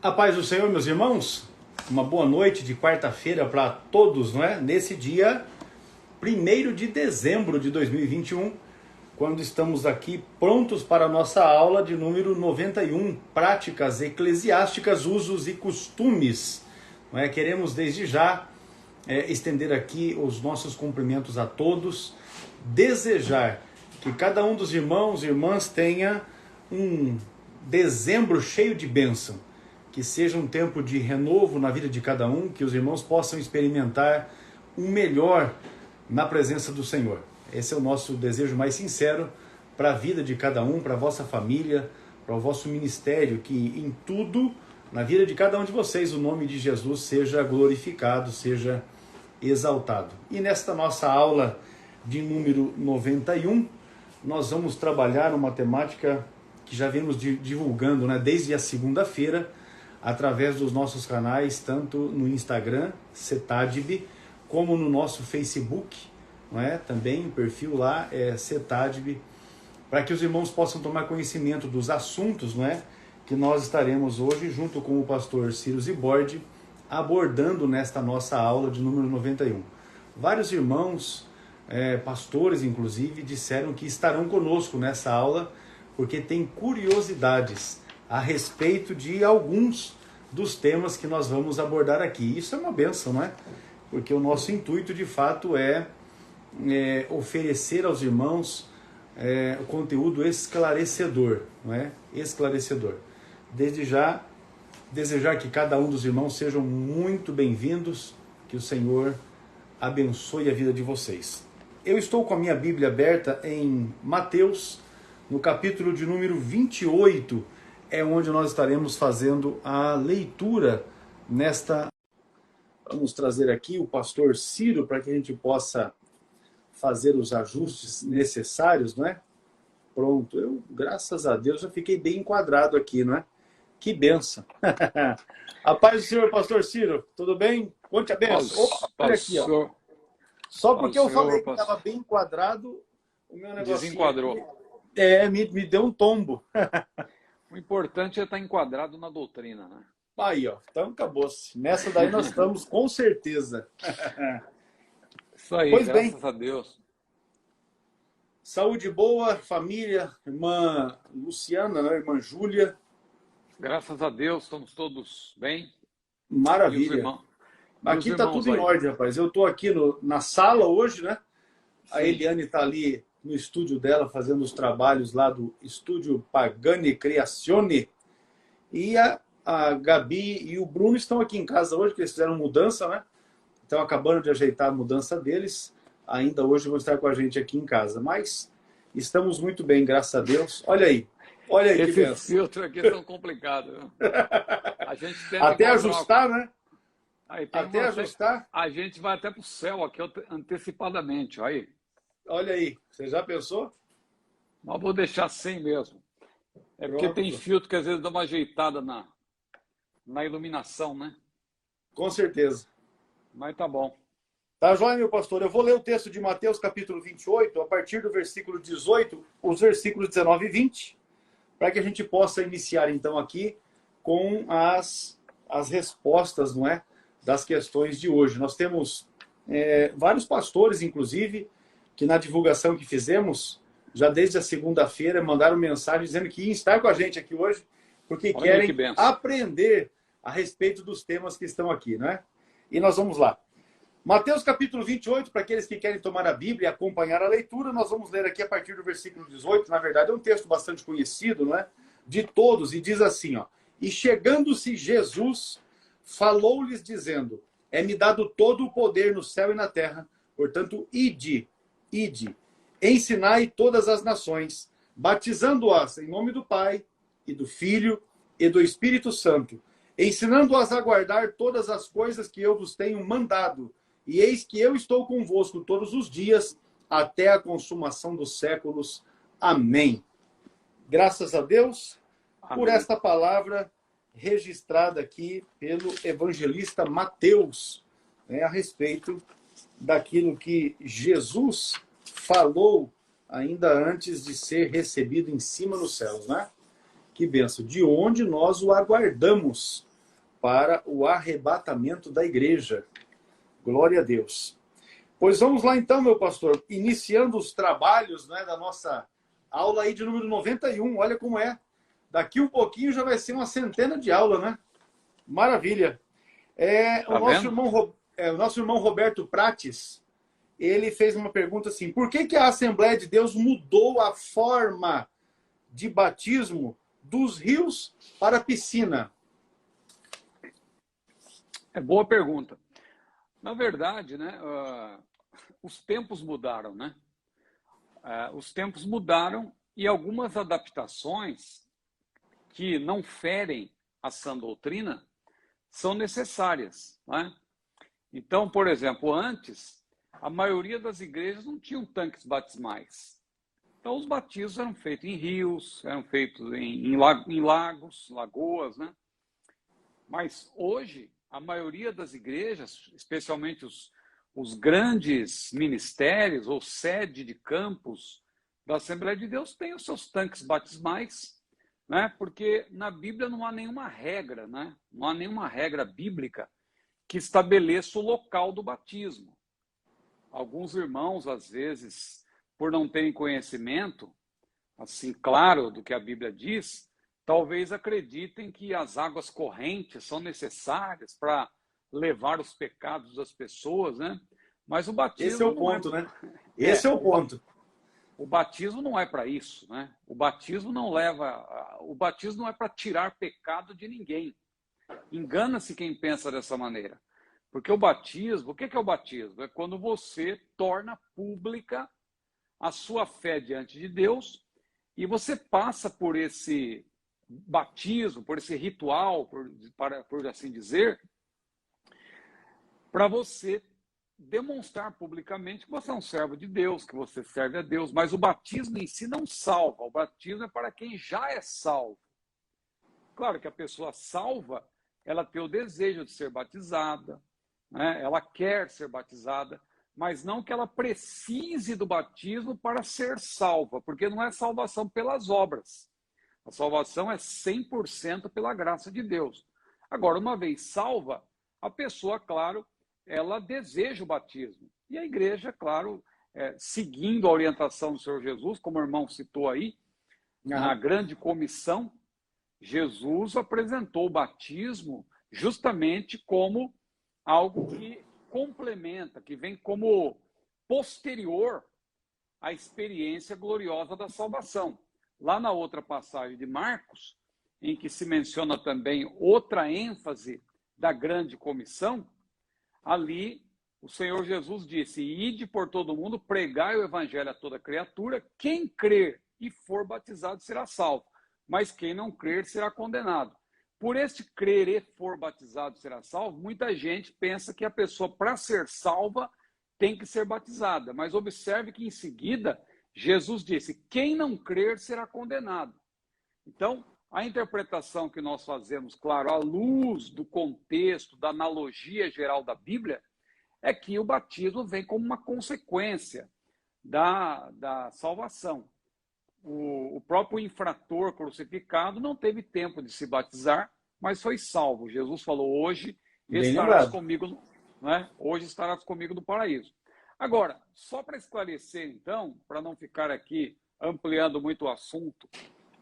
A paz do Senhor, meus irmãos, uma boa noite de quarta-feira para todos, não é? Nesse dia 1º de dezembro de 2021, quando estamos aqui prontos para a nossa aula de número 91, Práticas Eclesiásticas, Usos e Costumes. Não é? Queremos desde já estender aqui os nossos cumprimentos a todos, desejar que cada um dos irmãos e irmãs tenha um dezembro cheio de bênção, que seja um tempo de renovo na vida de cada um, que os irmãos possam experimentar um melhor na presença do Senhor. Esse é o nosso desejo mais sincero para a vida de cada um, para a vossa família, para o vosso ministério, que em tudo, na vida de cada um de vocês, o nome de Jesus seja glorificado, seja exaltado. E nesta nossa aula de número 91, nós vamos trabalhar uma temática que já vimos divulgando, né, desde a segunda-feira, através dos nossos canais, tanto no Instagram, Cetadib, como no nosso Facebook, não é? Também o perfil lá é Cetadib, para que os irmãos possam tomar conhecimento dos assuntos, não é? Que nós estaremos hoje, junto com o pastor Ciro Zibordi, abordando nesta nossa aula de número 91. Vários irmãos, pastores inclusive, disseram que estarão conosco nessa aula, porque tem curiosidades a respeito de alguns dos temas que nós vamos abordar aqui. Isso é uma bênção, não é? Porque o nosso intuito, de fato, é oferecer aos irmãos o conteúdo esclarecedor, não é? Esclarecedor. Desde já, desejar que cada um dos irmãos sejam muito bem-vindos, que o Senhor abençoe a vida de vocês. Eu estou com a minha Bíblia aberta em Mateus, no capítulo de número 28, é onde nós estaremos fazendo a leitura nesta... Vamos trazer aqui o pastor Ciro para que a gente possa fazer os ajustes necessários, não é? Pronto, eu, graças a Deus, já fiquei bem enquadrado aqui, não é? Que benção. A paz do Senhor, pastor Ciro, tudo bem? Conte a benção. Olha aqui, ó. Só porque eu falei que estava bem enquadrado, o meu negócio... Desenquadrou. Me deu um tombo. O importante é estar enquadrado na doutrina, né? Aí, ó, então acabou-se. Nessa daí nós estamos com certeza. Isso aí, pois graças bem, a Deus. Saúde boa, família, irmã Luciana, né? Irmã Júlia. Graças a Deus, estamos todos bem. Maravilha. Aqui tá tudo em ordem, rapaz. Eu tô aqui na sala hoje, né? Sim. A Eliane tá ali no estúdio dela, fazendo os trabalhos lá do Estúdio Pagani Creazione. E a Gabi e o Bruno estão aqui em casa hoje, que eles fizeram mudança, né? Estão acabando de ajeitar a mudança deles. Ainda hoje vão estar com a gente aqui em casa. Mas estamos muito bem, graças a Deus. Olha aí que benção. Esses filtros aqui são complicados. A gente tenta até ajustar, né? Até ajustar. A gente vai até para o céu aqui antecipadamente. Olha aí, você já pensou? Mas vou deixar sem mesmo. É porque tem filtro que às vezes dá uma ajeitada na iluminação, né? Com certeza. Mas tá bom. Tá joia, meu pastor? Eu vou ler o texto de Mateus, capítulo 28, a partir do versículo 18, os versículos 19 e 20, para que a gente possa iniciar, então, aqui com as respostas, não é? Das questões de hoje. Nós temos vários pastores, inclusive, que na divulgação que fizemos, já desde a segunda-feira, mandaram mensagem dizendo que iam estar com a gente aqui hoje, porque querem aprender a respeito dos temas que estão aqui, né? E nós vamos lá. Mateus capítulo 28, para aqueles que querem tomar a Bíblia e acompanhar a leitura, nós vamos ler aqui a partir do versículo 18. Na verdade, é um texto bastante conhecido, não é? De todos, e diz assim, ó: E chegando-se Jesus, falou-lhes dizendo: É-me dado todo o poder no céu e na terra, portanto, ide, ensinai todas as nações, batizando-as em nome do Pai, e do Filho, e do Espírito Santo, ensinando-as a guardar todas as coisas que eu vos tenho mandado. E eis que eu estou convosco todos os dias, até a consumação dos séculos. Amém. Graças a Deus por esta palavra registrada aqui pelo evangelista Mateus, a respeito daquilo que Jesus falou ainda antes de ser recebido em cima nos céus, né? Que bênção! De onde nós o aguardamos, para o arrebatamento da igreja. Glória a Deus. Pois vamos lá então, meu pastor, iniciando os trabalhos, né, da nossa aula aí de número 91. Olha como é. Daqui um pouquinho já vai ser uma centena de aulas, né? Maravilha. Tá vendo? O nosso irmão Roberto Prates, ele fez uma pergunta assim: por que a Assembleia de Deus mudou a forma de batismo dos rios para a piscina? É boa pergunta. Na verdade, né, os tempos mudaram, né? Os tempos mudaram e algumas adaptações que não ferem a sã doutrina são necessárias, né? Então, por exemplo, antes, a maioria das igrejas não tinham tanques batismais. Então, os batismos eram feitos em rios, eram feitos em lagos, lagoas, né? Mas hoje, a maioria das igrejas, especialmente os grandes ministérios ou sede de campos da Assembleia de Deus, têm os seus tanques batismais, né? Porque na Bíblia não há nenhuma regra, né? Não há nenhuma regra bíblica que estabeleça o local do batismo. Alguns irmãos, às vezes, por não terem conhecimento, assim, claro, do que a Bíblia diz, talvez acreditem que as águas correntes são necessárias para levar os pecados das pessoas, né? Mas o batismo Esse é o não ponto, né? Esse é o ponto. O batismo não é para isso, né? O batismo não é para tirar pecado de ninguém. Engana-se quem pensa dessa maneira. Porque o batismo, o que é o batismo? É quando você torna pública a sua fé diante de Deus e você passa por esse batismo, por esse ritual, por assim dizer, para você demonstrar publicamente que você é um servo de Deus, que você serve a Deus. Mas o batismo em si não salva. O batismo é para quem já é salvo. Claro que a pessoa salva, ela tem o desejo de ser batizada, né? Ela quer ser batizada, mas não que ela precise do batismo para ser salva, porque não é salvação pelas obras. A salvação é 100% pela graça de Deus. Agora, uma vez salva, a pessoa, claro, ela deseja o batismo. E a igreja, claro, seguindo a orientação do Senhor Jesus, como o irmão citou aí, na grande comissão, Jesus apresentou o batismo justamente como algo que complementa, que vem como posterior à experiência gloriosa da salvação. Lá na outra passagem de Marcos, em que se menciona também outra ênfase da grande comissão, ali o Senhor Jesus disse: ide por todo mundo, pregai o evangelho a toda criatura, quem crer e for batizado será salvo, mas quem não crer será condenado. Por este crer e for batizado será salvo, muita gente pensa que a pessoa, para ser salva, tem que ser batizada. Mas observe que em seguida, Jesus disse: quem não crer será condenado. Então, a interpretação que nós fazemos, claro, à luz do contexto, da analogia geral da Bíblia, é que o batismo vem como uma consequência da salvação. O próprio infrator crucificado não teve tempo de se batizar, mas foi salvo. Jesus falou: hoje estarás comigo, né? Hoje estarás comigo no paraíso. Agora, só para esclarecer, então, para não ficar aqui ampliando muito o assunto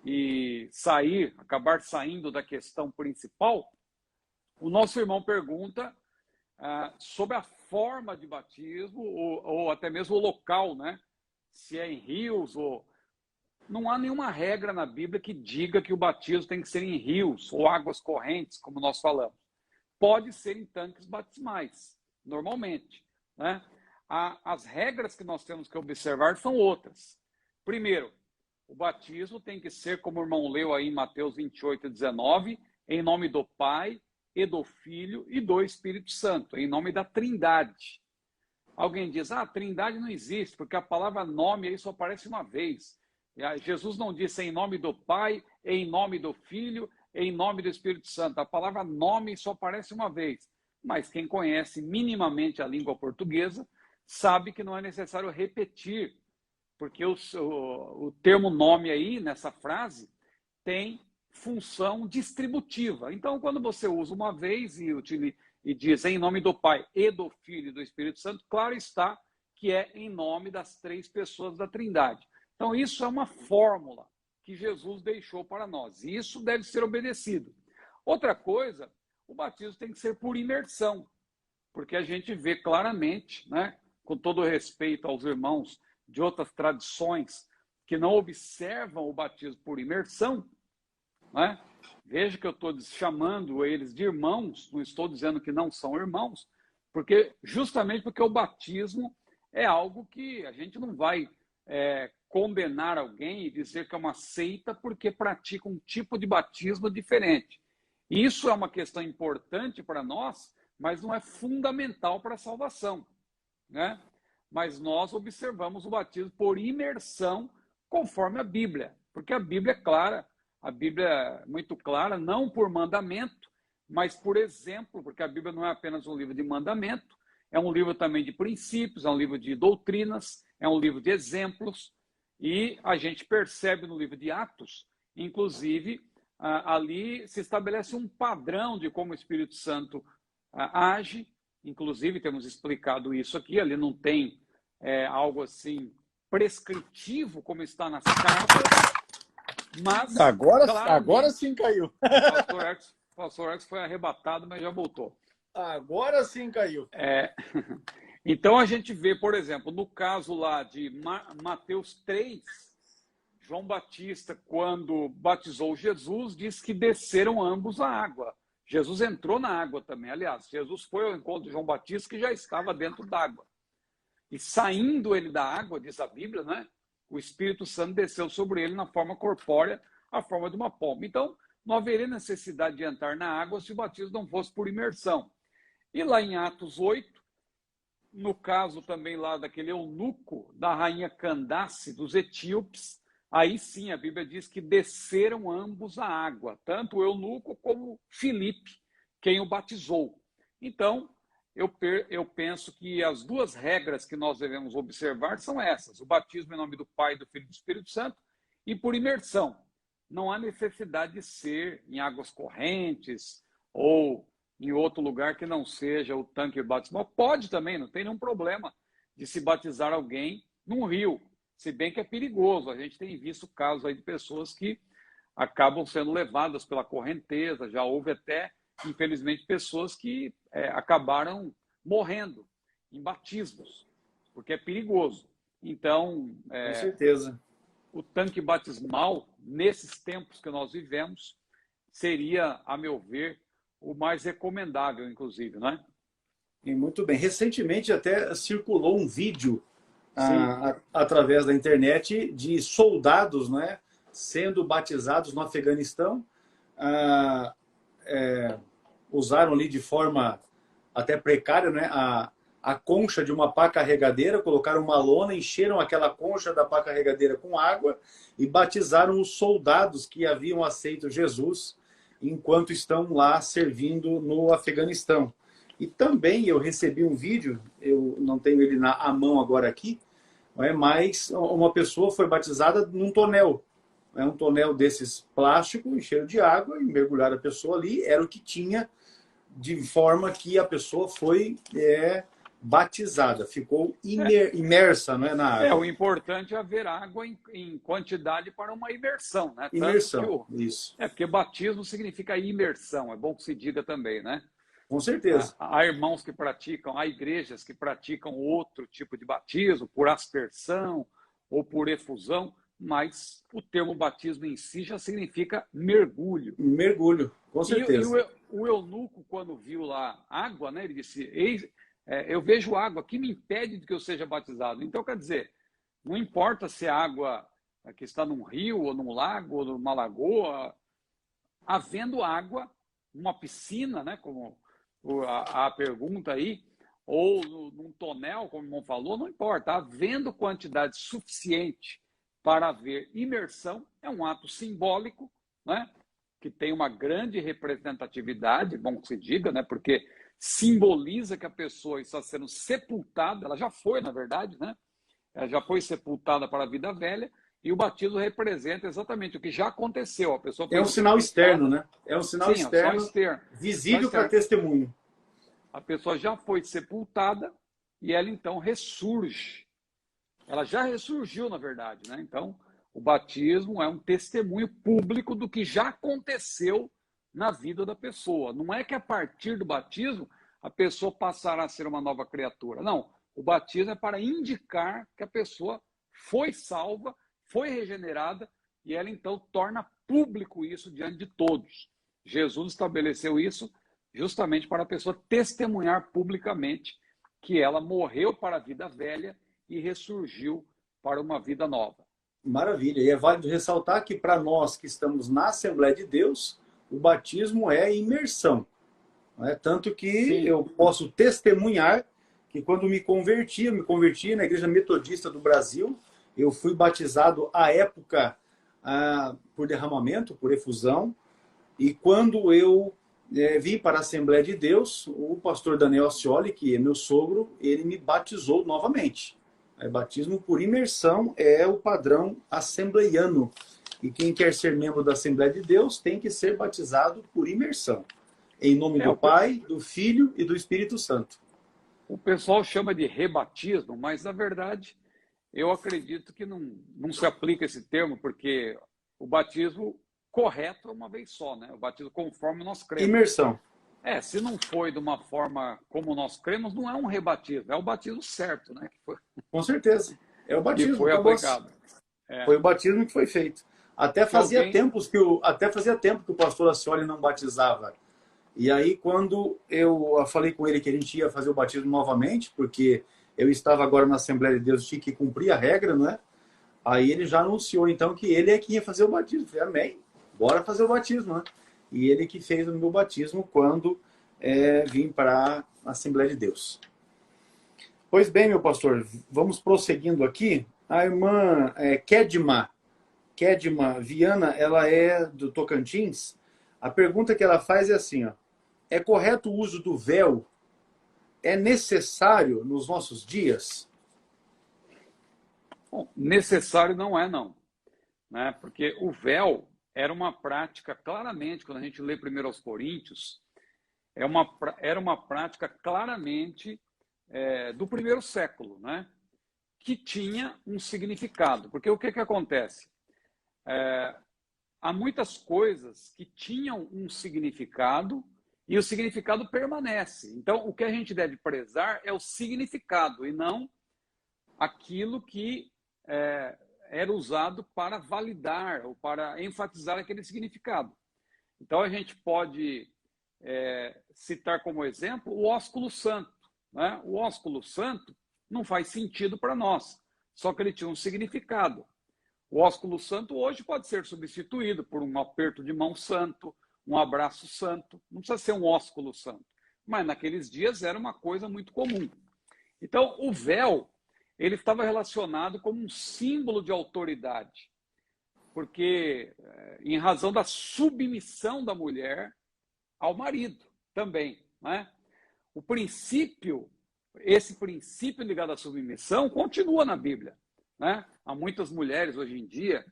e acabar saindo da questão principal, o nosso irmão pergunta sobre a forma de batismo ou até mesmo o local, né? Se é em rios ou... Não há nenhuma regra na Bíblia que diga que o batismo tem que ser em rios ou águas correntes, como nós falamos. Pode ser em tanques batismais, normalmente, né? As regras que nós temos que observar são outras. Primeiro, o batismo tem que ser, como o irmão leu aí em Mateus 28:19, em nome do Pai e do Filho e do Espírito Santo, em nome da Trindade. Alguém diz: Trindade não existe, porque a palavra nome aí só aparece uma vez. Jesus não disse em nome do Pai, em nome do Filho, em nome do Espírito Santo. A palavra nome só aparece uma vez. Mas quem conhece minimamente a língua portuguesa sabe que não é necessário repetir, porque o termo nome aí, nessa frase, tem função distributiva. Então, quando você usa uma vez e diz em nome do Pai e do Filho e do Espírito Santo, claro está que é em nome das três pessoas da Trindade. Então, isso é uma fórmula que Jesus deixou para nós. E isso deve ser obedecido. Outra coisa, o batismo tem que ser por imersão, porque a gente vê claramente, né, com todo respeito aos irmãos de outras tradições que não observam o batismo por imersão, né? Veja que eu estou chamando eles de irmãos, não estou dizendo que não são irmãos, justamente porque o batismo é algo que a gente não vai condenar alguém e dizer que é uma seita porque pratica um tipo de batismo diferente. Isso é uma questão importante para nós, mas não é fundamental para a salvação, né? Mas nós observamos o batismo por imersão conforme a Bíblia, porque a Bíblia é clara, a Bíblia é muito clara, não por mandamento, mas por exemplo, porque a Bíblia não é apenas um livro de mandamento, é um livro também de princípios, é um livro de doutrinas, é um livro de exemplos, e a gente percebe no livro de Atos, inclusive, ali se estabelece um padrão de como o Espírito Santo age, inclusive temos explicado isso aqui, ali não tem algo assim prescritivo como está nas cartas, mas agora sim caiu. O pastor X foi arrebatado, mas já voltou. Agora sim caiu. Então a gente vê, por exemplo, no caso lá de Mateus 3, João Batista, quando batizou Jesus, diz que desceram ambos a água. Jesus entrou na água também. Aliás, Jesus foi ao encontro de João Batista, que já estava dentro d'água. E saindo ele da água, diz a Bíblia, né? O Espírito Santo desceu sobre ele na forma corpórea, a forma de uma pomba. Então, não haveria necessidade de entrar na água se o batismo não fosse por imersão. E lá em Atos 8, no caso também lá daquele eunuco da rainha Candace, dos etíopes, aí sim a Bíblia diz que desceram ambos à água, tanto o eunuco como Filipe, quem o batizou. Então, eu penso que as duas regras que nós devemos observar são essas: o batismo em nome do Pai, do Filho e do Espírito Santo, e por imersão. Não há necessidade de ser em águas correntes ou em outro lugar que não seja o tanque batismal. Pode também, não tem nenhum problema de se batizar alguém num rio, se bem que é perigoso. A gente tem visto casos aí de pessoas que acabam sendo levadas pela correnteza, já houve até, infelizmente, pessoas que acabaram morrendo em batismos, porque é perigoso. Então, com certeza, o tanque batismal, nesses tempos que nós vivemos, seria, a meu ver, o mais recomendável, inclusive, né? E muito bem. Recentemente até circulou um vídeo através da internet de soldados, né, sendo batizados no Afeganistão. Usaram ali de forma até precária, né, a concha de uma pá carregadeira, colocaram uma lona, encheram aquela concha da pá carregadeira com água e batizaram os soldados que haviam aceito Jesus enquanto estão lá servindo no Afeganistão. E também eu recebi um vídeo, eu não tenho ele à mão agora aqui, mas uma pessoa foi batizada num tonel. Um tonel desses plástico, encheram de água e mergulharam a pessoa ali, era o que tinha, de forma que a pessoa foi batizada, ficou imersa, não é, na água. O importante é haver água em quantidade para uma imersão, né? Imersão, isso. Porque batismo significa imersão, é bom que se diga também, né? Com certeza. Há irmãos que praticam, há igrejas que praticam outro tipo de batismo, por aspersão ou por efusão, mas o termo batismo em si já significa mergulho. Mergulho, com certeza. E o eunuco, quando viu lá água, né, ele disse: eu vejo água, que me impede de que eu seja batizado? Então, quer dizer, não importa se a água que está num rio, ou num lago, ou numa lagoa, havendo água, uma piscina, né, como a pergunta aí, ou num tonel, como o irmão falou, não importa. Havendo quantidade suficiente para haver imersão, é um ato simbólico, né, que tem uma grande representatividade, bom que se diga, né, porque simboliza que a pessoa está sendo sepultada, ela já foi, na verdade, né? Ela já foi sepultada para a vida velha, E o batismo representa exatamente o que já aconteceu. A pessoa É foi um sinal sepultada. externo, né? É um sinal Sim, é um sinal externo, externo. Sinal visível para externo. testemunho. A pessoa já foi sepultada e ela então ressurge. Ela já ressurgiu, na verdade, né? Então, o batismo é um testemunho público do que já aconteceu na vida da pessoa. Não é que a partir do batismo a pessoa passará a ser uma nova criatura. Não, o batismo é para indicar que a pessoa foi salva, foi regenerada e ela então torna público isso diante de todos. Jesus estabeleceu isso justamente para a pessoa testemunhar publicamente que ela morreu para a vida velha e ressurgiu para uma vida nova. Maravilha. E é válido ressaltar que para nós que estamos na Assembleia de Deus, o batismo é imersão. Não é? Tanto que Sim. eu posso testemunhar que quando eu me converti na Igreja Metodista do Brasil, eu fui batizado à época por derramamento, por efusão, e quando eu vim para a Assembleia de Deus, o pastor Daniel Ascioli, que é meu sogro, ele me batizou novamente. Batismo por imersão é o padrão assembleiano. E quem quer ser membro da Assembleia de Deus tem que ser batizado por imersão. Em nome do Pai, do Filho e do Espírito Santo. O pessoal chama de rebatismo, mas na verdade eu acredito que não se aplica esse termo, porque o batismo correto é uma vez só, né? O batismo conforme nós cremos. Imersão. Se não foi de uma forma como nós cremos, não é um rebatismo, é o batismo certo, né? Com certeza. É o batismo. Que foi aplicado. Foi o batismo que foi feito. Até fazia tempo que o pastor Ascioli não batizava. E aí, quando eu falei com ele que a gente ia fazer o batismo novamente, porque eu estava agora na Assembleia de Deus, tinha que cumprir a regra, não é? Aí ele já anunciou, então, que ele é quem ia fazer o batismo. Eu falei, amém, bora fazer o batismo, né? E ele que fez o meu batismo quando vim para a Assembleia de Deus. Pois bem, meu pastor, vamos prosseguindo aqui. A irmã Kedma Viana, ela é do Tocantins. A pergunta que ela faz é assim, ó. É correto o uso do véu? É necessário nos nossos dias? Bom, necessário não é, não. Né? Porque o véu era uma prática, claramente, quando a gente lê primeiro aos Coríntios, era uma prática claramente do primeiro século, né? Que tinha um significado. Porque o que acontece? Há muitas coisas que tinham um significado e o significado permanece. Então, o que a gente deve prezar é o significado e não aquilo que era usado para validar ou para enfatizar aquele significado. Então, a gente pode citar como exemplo o ósculo santo. Né? O ósculo santo não faz sentido para nós, só que ele tinha um significado. O ósculo santo hoje pode ser substituído por um aperto de mão santo, um abraço santo. Não precisa ser um ósculo santo. Mas naqueles dias era uma coisa muito comum. Então, o véu, ele estava relacionado como um símbolo de autoridade. Porque, em razão da submissão da mulher ao marido também. Né? Esse princípio ligado à submissão continua na Bíblia. Né? Há muitas mulheres hoje em dia,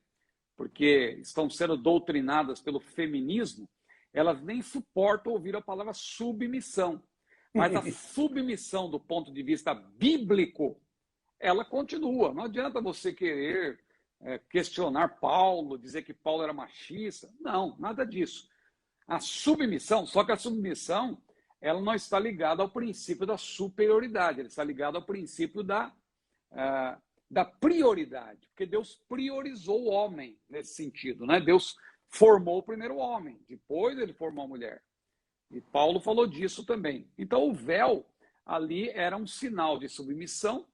porque estão sendo doutrinadas pelo feminismo, elas nem suportam ouvir a palavra submissão. Mas a submissão do ponto de vista bíblico, ela continua. Não adianta você querer questionar Paulo, dizer que Paulo era machista. Não, nada disso. A submissão, só que a submissão, ela não está ligada ao princípio da superioridade, ela está ligada ao princípio da prioridade, porque Deus priorizou o homem nesse sentido, né? Deus formou o primeiro homem, depois ele formou a mulher. E Paulo falou disso também. Então o véu ali era um sinal de submissão.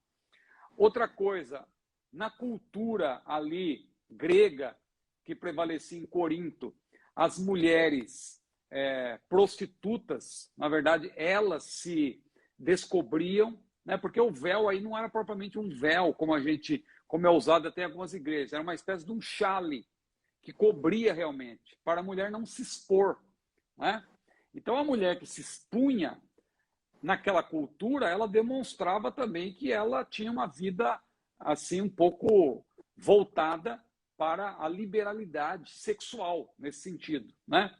Outra coisa, na cultura ali grega que prevalecia em Corinto, as mulheres prostitutas, na verdade, elas se descobriam, né? Porque o véu aí não era propriamente um véu, como é usado até em algumas igrejas, era uma espécie de um chale que cobria realmente, para a mulher não se expor. Né? Então, a mulher que se expunha naquela cultura, ela demonstrava também que ela tinha uma vida assim um pouco voltada para a liberalidade sexual, nesse sentido, né?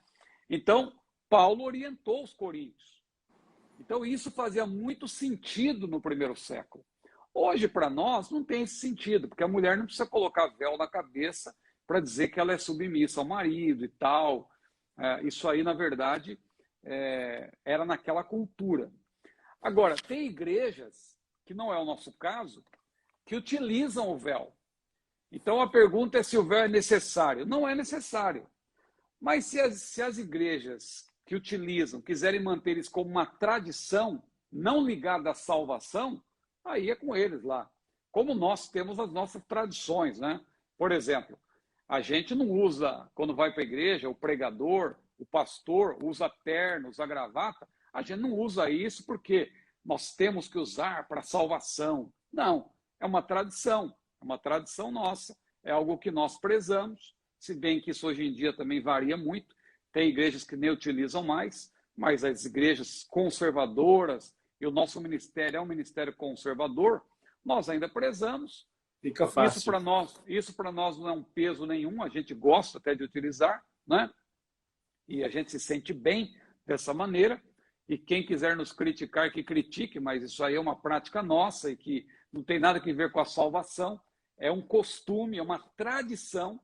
Então, Paulo orientou os coríntios. Então, isso fazia muito sentido no primeiro século. Hoje, para nós, não tem esse sentido, porque a mulher não precisa colocar véu na cabeça para dizer que ela é submissa ao marido e tal. Isso aí, na verdade, era naquela cultura. Agora, tem igrejas, que não é o nosso caso, que utilizam o véu. Então, a pergunta é se o véu é necessário. Não é necessário. Mas se as igrejas que utilizam quiserem manter isso como uma tradição não ligada à salvação, aí é com eles lá. Como nós temos as nossas tradições, né? Por exemplo, a gente não usa, quando vai para a igreja, o pregador, o pastor, usa terno, usa gravata. A gente não usa isso porque nós temos que usar para salvação. Não, é uma tradição nossa, é algo que nós prezamos, se bem que isso hoje em dia também varia muito. Tem igrejas que nem utilizam mais, mas as igrejas conservadoras, e o nosso ministério é um ministério conservador, nós ainda prezamos. Fica fácil. Isso para nós não é um peso nenhum, a gente gosta até de utilizar, né? E a gente se sente bem dessa maneira. E quem quiser nos criticar, que critique, mas isso aí é uma prática nossa e que não tem nada a ver com a salvação. É um costume, é uma tradição.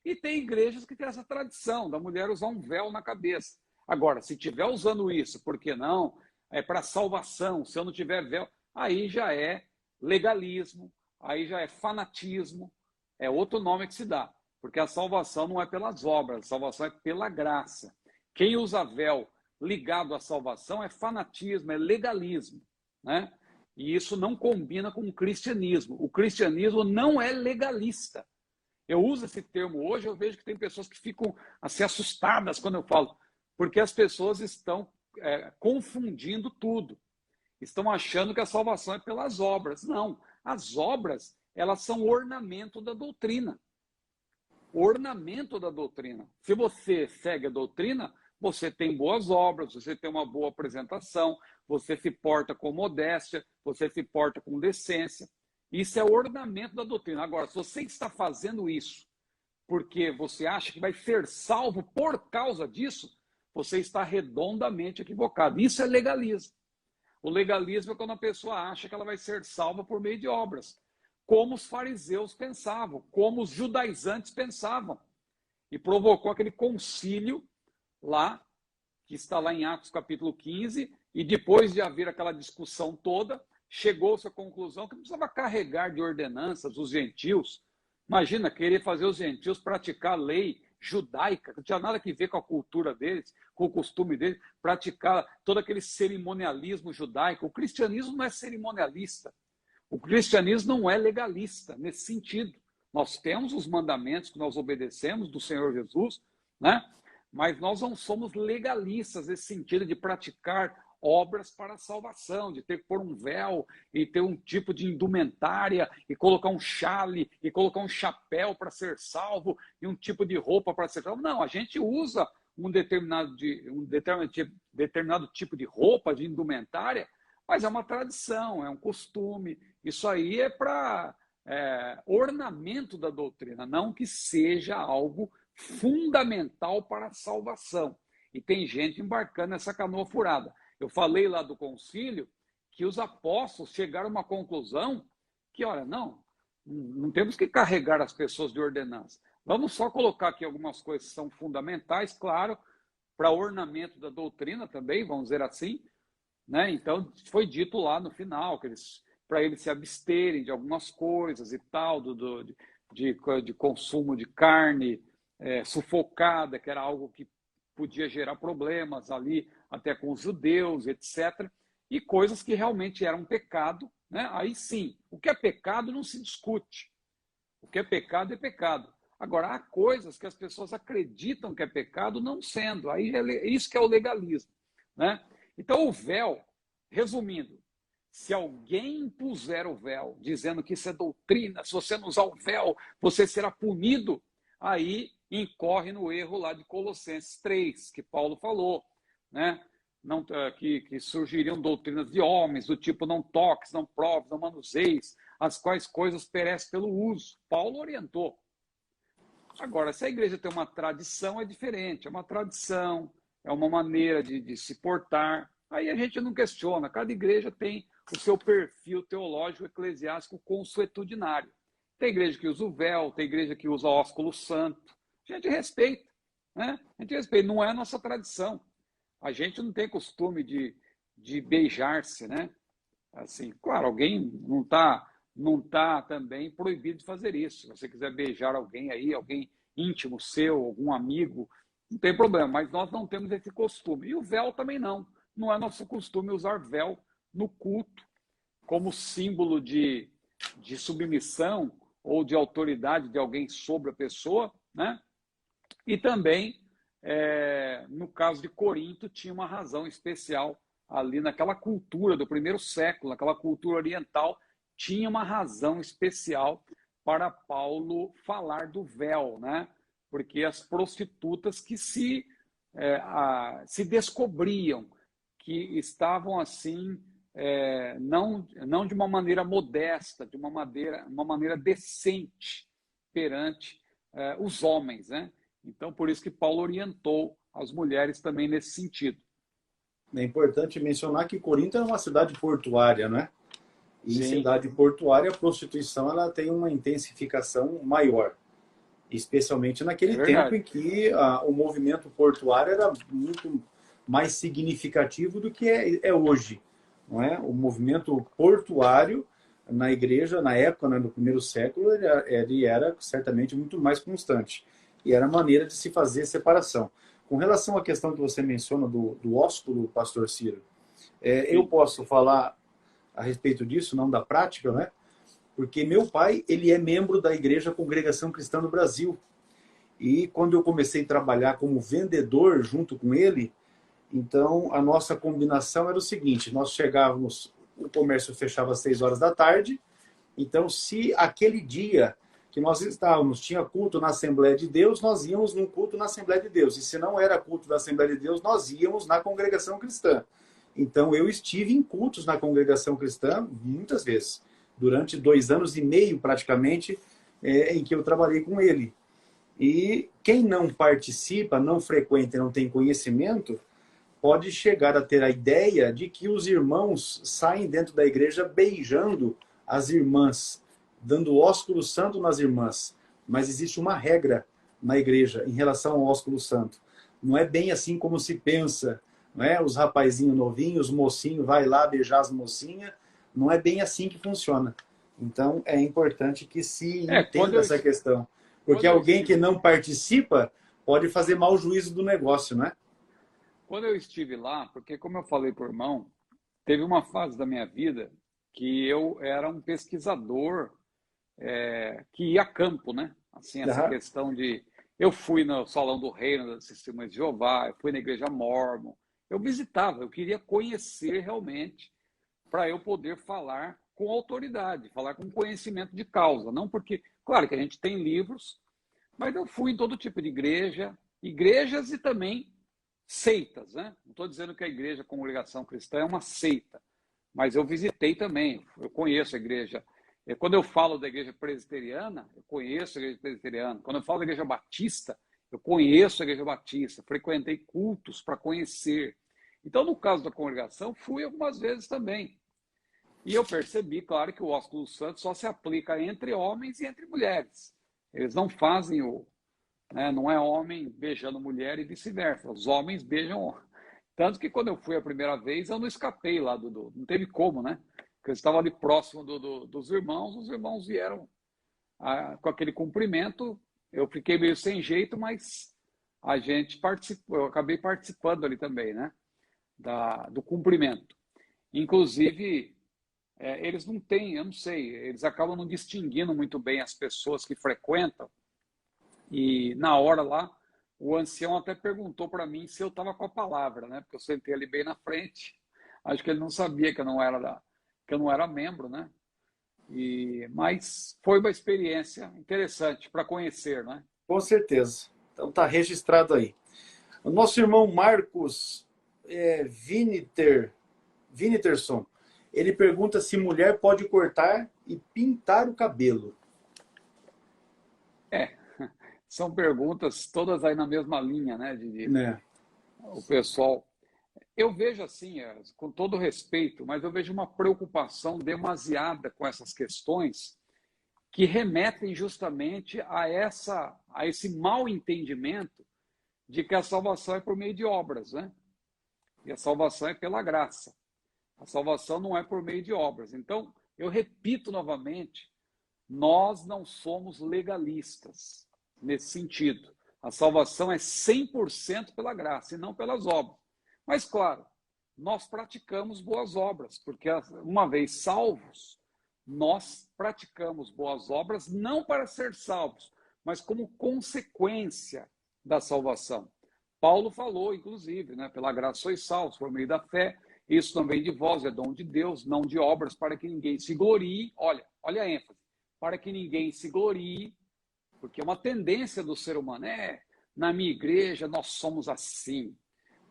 E tem igrejas que têm essa tradição da mulher usar um véu na cabeça. Agora, se estiver usando isso, por que não? É para salvação. Se eu não tiver véu, aí já é legalismo, aí já é fanatismo, é outro nome que se dá. Porque a salvação não é pelas obras, a salvação é pela graça. Quem usa véu ligado à salvação é fanatismo, é legalismo, né? E isso não combina com o cristianismo. O cristianismo não é legalista. Eu uso esse termo hoje, eu vejo que tem pessoas que ficam assim assustadas quando eu falo, porque as pessoas estão confundindo tudo. Estão achando que a salvação é pelas obras. Não, as obras, elas são ornamento da doutrina. Ornamento da doutrina. Se você segue a doutrina, você tem boas obras, você tem uma boa apresentação, você se porta com modéstia, você se porta com decência. Isso é ornamento da doutrina. Agora, se você está fazendo isso porque você acha que vai ser salvo por causa disso, você está redondamente equivocado. Isso é legalismo. O legalismo é quando a pessoa acha que ela vai ser salva por meio de obras, como os fariseus pensavam, como os judaizantes pensavam. E provocou aquele concílio lá, que está lá em Atos capítulo 15, e depois de haver aquela discussão toda, chegou-se à conclusão que precisava carregar de ordenanças os gentios. Imagina, querer fazer os gentios praticar a lei judaica, que não tinha nada a ver com a cultura deles, com o costume deles, praticar todo aquele cerimonialismo judaico. O cristianismo não é cerimonialista. O cristianismo não é legalista nesse sentido. Nós temos os mandamentos que nós obedecemos do Senhor Jesus, né? Mas nós não somos legalistas nesse sentido de praticar obras para a salvação, de ter que pôr um véu e ter um tipo de indumentária e colocar um chale e colocar um chapéu para ser salvo e um tipo de roupa para ser salvo. Não, a gente usa um determinado tipo de roupa, de indumentária, mas é uma tradição, é um costume. Isso aí é para ornamento da doutrina, não que seja algo fundamental para a salvação. E tem gente embarcando nessa canoa furada. Eu falei lá do concílio que os apóstolos chegaram a uma conclusão que, olha, não temos que carregar as pessoas de ordenança. Vamos só colocar aqui algumas coisas que são fundamentais, claro, para ornamento da doutrina também, vamos dizer assim, né? Então, foi dito lá no final que para eles se absterem de algumas coisas e tal, de consumo de carne sufocada, que era algo que podia gerar problemas ali, até com os judeus, etc. E coisas que realmente eram pecado, né? Aí sim, o que é pecado não se discute. O que é pecado é pecado. Agora, há coisas que as pessoas acreditam que é pecado não sendo. Aí isso que é o legalismo, né? Então, o véu, resumindo, se alguém impuser o véu, dizendo que isso é doutrina, se você não usar o véu, você será punido, aí incorre no erro lá de Colossenses 3, que Paulo falou, né? Que surgiriam doutrinas de homens, do tipo não toques, não proves, não manuseis, as quais coisas perecem pelo uso. Paulo orientou. Agora, se a igreja tem uma tradição, é diferente. É uma tradição, é uma maneira de se portar. Aí a gente não questiona. Cada igreja tem o seu perfil teológico eclesiástico consuetudinário. Tem igreja que usa o véu, tem igreja que usa ósculo santo. A gente respeita, né? A gente respeita. Não é a nossa tradição. A gente não tem costume de beijar-se, né? Assim, claro, alguém não tá também proibido de fazer isso. Se você quiser beijar alguém aí, alguém íntimo seu, algum amigo, não tem problema, mas nós não temos esse costume. E o véu também não. Não é nosso costume usar véu no culto como símbolo de submissão ou de autoridade de alguém sobre a pessoa, né? E também, no caso de Corinto, tinha uma razão especial ali naquela cultura do primeiro século, naquela cultura oriental, tinha uma razão especial para Paulo falar do véu, né? Porque as prostitutas que se descobriam que estavam assim, não de uma maneira modesta, de uma maneira decente perante os homens, né? Então, por isso que Paulo orientou as mulheres também nesse sentido. É importante mencionar que Corinto é uma cidade portuária, né? E em Sim, cidade portuária, a prostituição ela tem uma intensificação maior, especialmente é naquele tempo verdade. em que o movimento portuário era muito mais significativo do que é hoje, não é? O movimento portuário na igreja, na época, né, no primeiro século, ele era certamente muito mais constante. E era a maneira de se fazer separação. Com relação à questão que você menciona do ósculo, pastor Ciro, eu Sim. posso falar a respeito disso, não da prática, né? Porque meu pai, ele é membro da Igreja Congregação Cristã do Brasil. E quando eu comecei a trabalhar como vendedor junto com ele, então a nossa combinação era o seguinte, nós chegávamos, o comércio fechava às 6 horas da tarde, então se aquele dia que nós estávamos, tinha culto na Assembleia de Deus, nós íamos num culto na Assembleia de Deus. E se não era culto da Assembleia de Deus, nós íamos na Congregação Cristã. Então eu estive em cultos na Congregação Cristã muitas vezes, durante 2 anos e meio praticamente, em que eu trabalhei com ele. E quem não participa, não frequenta, não tem conhecimento, pode chegar a ter a ideia de que os irmãos saem dentro da igreja beijando as irmãs, dando ósculo santo nas irmãs. Mas existe uma regra na igreja em relação ao ósculo santo. Não é bem assim como se pensa, não é? Os rapazinhos novinhos, os mocinhos, vai lá beijar as mocinhas. Não é bem assim que funciona. Então, é importante que se Quando entenda eu, essa questão. Porque quando eu alguém que estive, não participa pode fazer mau juízo do negócio, né? quando eu estive lá, porque como eu falei para o irmão, teve uma fase da minha vida que eu era um pesquisador que ia a campo, né? Assim, essa Uhum. questão de... Eu fui no Salão do Reino das Testemunhas de Jeová, eu fui na Igreja Mórmon, eu visitava, eu queria conhecer realmente para eu poder falar com autoridade, falar com conhecimento de causa. Não porque, claro que a gente tem livros, mas eu fui em todo tipo de igreja, igrejas e também seitas, né? Não estou dizendo que a igreja, a congregação cristã, é uma seita, mas eu visitei também, eu conheço a igreja. Quando eu falo da igreja presbiteriana, eu conheço a igreja presbiteriana. Quando eu falo da igreja batista, eu conheço a igreja batista, frequentei cultos para conhecer. Então, no caso da congregação, fui algumas vezes também. E eu percebi, claro, que o ósculo santo só se aplica entre homens e entre mulheres. Eles não fazem né, não é homem beijando mulher e vice-versa. Os homens beijam. Tanto que quando eu fui a primeira vez, eu não escapei lá não teve como, né? Porque eu estava ali próximo dos irmãos, os irmãos vieram com aquele cumprimento. Eu fiquei meio sem jeito, mas a gente participou, eu acabei participando ali também, né? Do cumprimento. Inclusive, eles não têm, eu não sei, eles acabam não distinguindo muito bem as pessoas que frequentam. E na hora lá, o ancião até perguntou para mim se eu estava com a palavra, né? Porque eu sentei ali bem na frente. Acho que ele não sabia que eu não era membro, né? Mas foi uma experiência interessante para conhecer, né? Com certeza. Então tá registrado aí. O nosso irmão Marcos Viniterson, ele pergunta se mulher pode cortar e pintar o cabelo? É, são perguntas todas aí na mesma linha, né? Né? O pessoal. Eu vejo assim, com todo respeito, mas eu vejo uma preocupação demasiada com essas questões que remetem justamente a esse mal entendimento de que a salvação é por meio de obras, né? E a salvação é pela graça. A salvação não é por meio de obras. Então, eu repito novamente, nós não somos legalistas nesse sentido. A salvação é 100% pela graça e não pelas obras. Mas, claro, nós praticamos boas obras, porque uma vez salvos, nós praticamos boas obras não para ser salvos, mas como consequência da salvação. Paulo falou, inclusive, né, pela graça sois salvos, por meio da fé, isso também de vós é dom de Deus, não de obras, para que ninguém se glorie. Olha a ênfase, para que ninguém se glorie, porque é uma tendência do ser humano. Na minha igreja nós somos assim,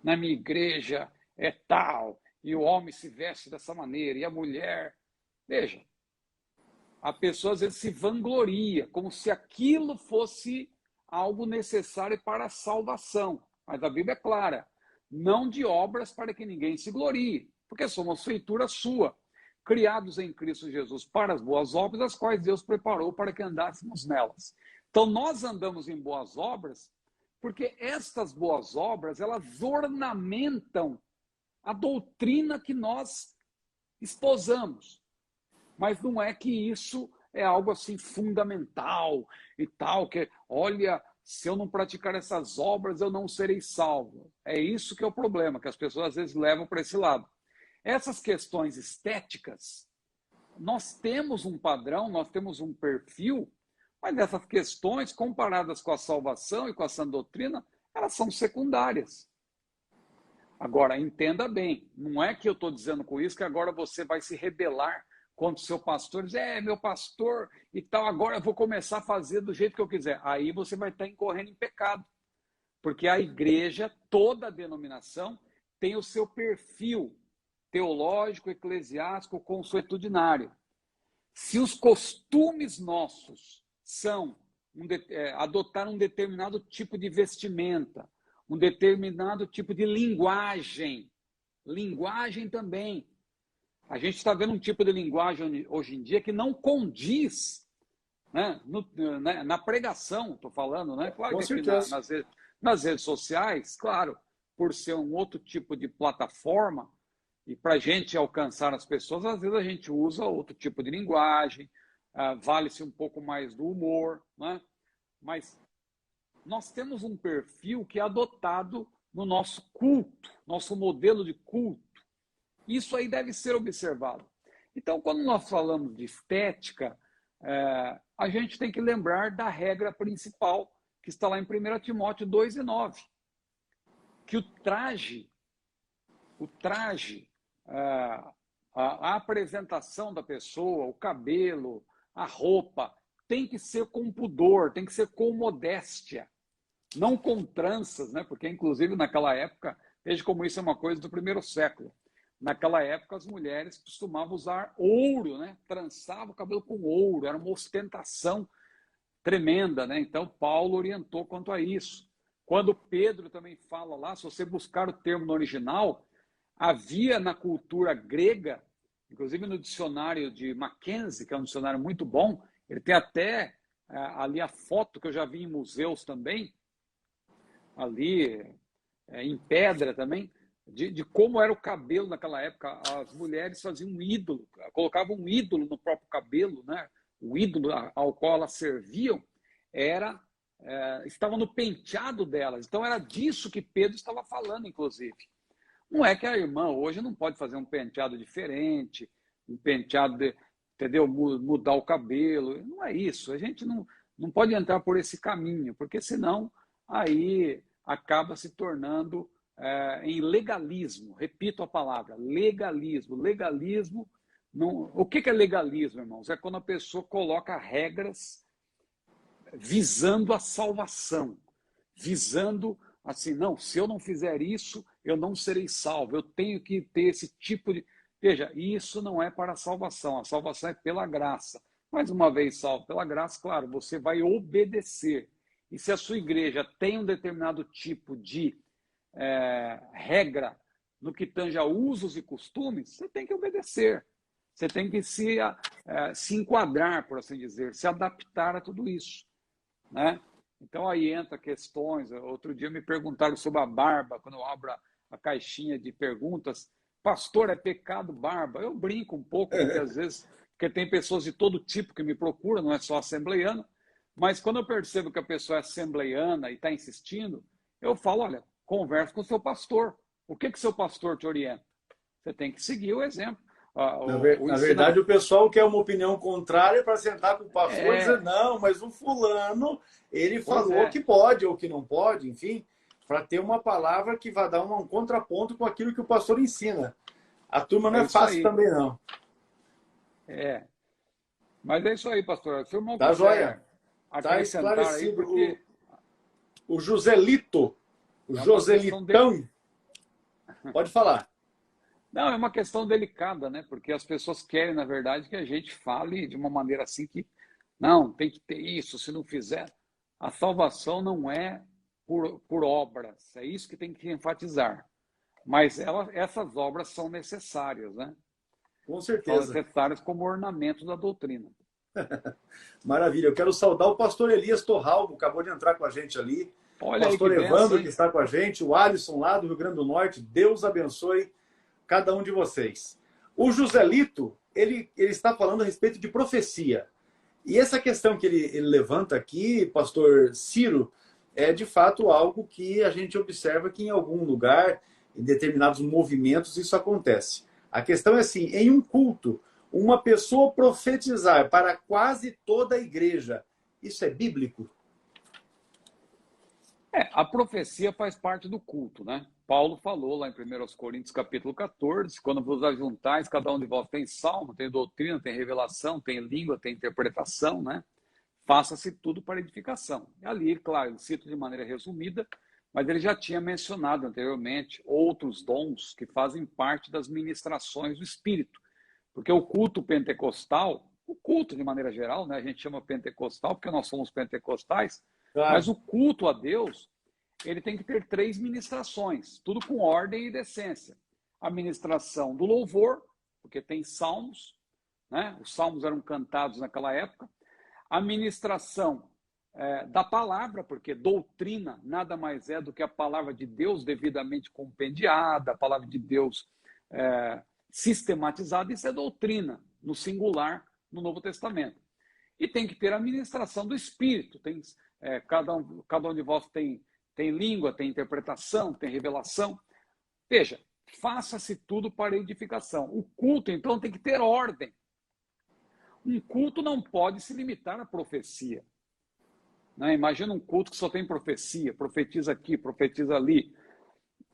na minha igreja é tal, e o homem se veste dessa maneira, e a mulher... Veja, a pessoa às vezes se vangloria, como se aquilo fosse algo necessário para a salvação. Mas a Bíblia é clara, não de obras para que ninguém se glorie, porque somos feitura sua, criados em Cristo Jesus para as boas obras, as quais Deus preparou para que andássemos nelas. Então nós andamos em boas obras, porque estas boas obras, elas ornamentam a doutrina que nós esposamos. Mas não é que isso é algo assim fundamental e tal, que olha, se eu não praticar essas obras, eu não serei salvo. É isso que é o problema, que as pessoas às vezes levam para esse lado. Essas questões estéticas, nós temos um padrão, nós temos um perfil, mas essas questões, comparadas com a salvação e com a sã doutrina, elas são secundárias. Agora, entenda bem, não é que eu estou dizendo com isso que agora você vai se rebelar contra o seu pastor, dizer, meu pastor e tal, agora eu vou começar a fazer do jeito que eu quiser. Aí você vai estar incorrendo em pecado. Porque a igreja, toda a denominação, tem o seu perfil teológico, eclesiástico, consuetudinário. Se os costumes nossos são adotar um determinado tipo de vestimenta, um determinado tipo de linguagem também. A gente está vendo um tipo de linguagem hoje em dia que não condiz, né, na pregação, estou falando, né? Claro que aqui nas redes sociais, claro, por ser um outro tipo de plataforma, e para a gente alcançar as pessoas, às vezes a gente usa outro tipo de linguagem, vale-se um pouco mais do humor, né? Mas nós temos um perfil que é adotado no nosso culto, nosso modelo de culto. Isso aí deve ser observado. Então, quando nós falamos de estética, a gente tem que lembrar da regra principal, que está lá em 1 Timóteo 2:9, que o traje, a apresentação da pessoa, o cabelo, a roupa, tem que ser com pudor, tem que ser com modéstia, não com tranças, né? Porque, inclusive, naquela época, veja como isso é uma coisa do primeiro século. Naquela época, as mulheres costumavam usar ouro, né? Trançavam o cabelo com ouro, era uma ostentação tremenda, né? Então, Paulo orientou quanto a isso. Quando Pedro também fala lá, se você buscar o termo no original, havia na cultura grega, inclusive no dicionário de Mackenzie, que é um dicionário muito bom, ele tem até ali a foto que eu já vi em museus também, ali em pedra também, de como era o cabelo naquela época. As mulheres faziam um ídolo, colocavam um ídolo no próprio cabelo, né? O ídolo ao qual elas serviam estava no penteado delas. Então era disso que Pedro estava falando, inclusive. Não é que a irmã hoje não pode fazer um penteado diferente, um penteado, entendeu? Mudar o cabelo. Não é isso. A gente não pode entrar por esse caminho, porque senão aí acaba se tornando em legalismo. Repito a palavra, legalismo. Legalismo, não... O que é legalismo, irmãos? É quando a pessoa coloca regras visando a salvação, visando assim, não, se eu não fizer isso, eu não serei salvo, eu tenho que ter esse tipo de... Veja, isso não é para a salvação é pela graça. Mais uma vez, salvo pela graça, claro, você vai obedecer. E se a sua igreja tem um determinado tipo de regra no que tange a usos e costumes, você tem que obedecer. Você tem que se enquadrar, por assim dizer, se adaptar a tudo isso, né? Então aí entra questões. Outro dia me perguntaram sobre a barba, quando eu abro a caixinha de perguntas. Pastor, é pecado barba? Eu brinco um pouco, porque às vezes, porque tem pessoas de todo tipo que me procuram, não é só assembleiano, mas quando eu percebo que a pessoa é assembleiana e está insistindo, eu falo, olha, converse com o seu pastor. O que seu pastor te orienta? Você tem que seguir o exemplo. Na verdade, o pessoal quer uma opinião contrária para sentar com o pastor e dizer, não, mas o fulano, ele falou que pode ou que não pode, enfim, para ter uma palavra que vai dar um contraponto com aquilo que o pastor ensina. A turma não é fácil também, não. Mas é isso aí, pastor. Se o irmão tá joia. Está esclarecido. Aí porque... o Joselito, o Joselitão, pode falar. Não, é uma questão delicada, né? Porque as pessoas querem, na verdade, que a gente fale de uma maneira assim que, não, tem que ter isso, se não fizer. A salvação não é por obras, é isso que tem que enfatizar. Mas essas obras são necessárias, né? Com certeza. São necessárias como ornamento da doutrina. Maravilha. Eu quero saudar o pastor Elias Torralbo, acabou de entrar com a gente ali. Olha, o pastor Evandro, que está com a gente, o Alisson lá do Rio Grande do Norte. Deus abençoe cada um de vocês. O Joselito, ele está falando a respeito de profecia. E essa questão que ele levanta aqui, pastor Ciro, é de fato algo que a gente observa que em algum lugar, em determinados movimentos, isso acontece. A questão é assim, em um culto, uma pessoa profetizar para quase toda a igreja, isso é bíblico? A profecia faz parte do culto, né? Paulo falou lá em 1 Coríntios capítulo 14, quando vos ajuntais, cada um de vós tem salmo, tem doutrina, tem revelação, tem língua, tem interpretação, né? Faça-se tudo para edificação. E ali, claro, ele cita de maneira resumida, mas ele já tinha mencionado anteriormente outros dons que fazem parte das ministrações do Espírito. Porque o culto pentecostal, o culto de maneira geral, né? A gente chama pentecostal porque nós somos pentecostais, claro. Mas o culto a Deus, ele tem que ter 3 ministrações, tudo com ordem e decência. A ministração do louvor, porque tem salmos, né? Os salmos eram cantados naquela época. A ministração da palavra, porque doutrina nada mais é do que a palavra de Deus devidamente compendiada, a palavra de Deus sistematizada, isso é doutrina, no singular, no Novo Testamento. E tem que ter a ministração do Espírito, cada um de vós tem língua, tem interpretação, tem revelação. Veja, faça-se tudo para edificação. O culto, então, tem que ter ordem. Um culto não pode se limitar à profecia. Né? Imagina um culto que só tem profecia, profetiza aqui, profetiza ali.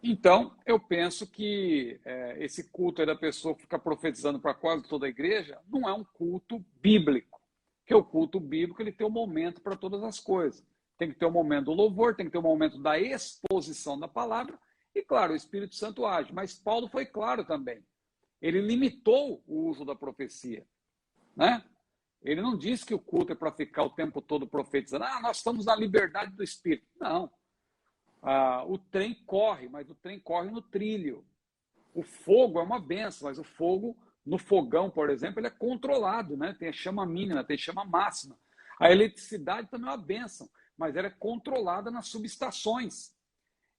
Então, eu penso que esse culto aí da pessoa que fica profetizando para quase toda a igreja não é um culto bíblico. Porque o culto bíblico ele tem um momento para todas as coisas. Tem que ter um momento do louvor, tem que ter um momento da exposição da palavra e, claro, o Espírito Santo age. Mas Paulo foi claro também. Ele limitou o uso da profecia. Né? Ele não disse que o culto é para ficar o tempo todo profetizando. Nós estamos na liberdade do Espírito. Não. O trem corre, mas o trem corre no trilho. O fogo é uma benção, mas o fogo, no fogão, por exemplo, ele é controlado, né? Tem a chama mínima, tem a chama máxima. A eletricidade também é uma benção, mas ela é controlada nas subestações.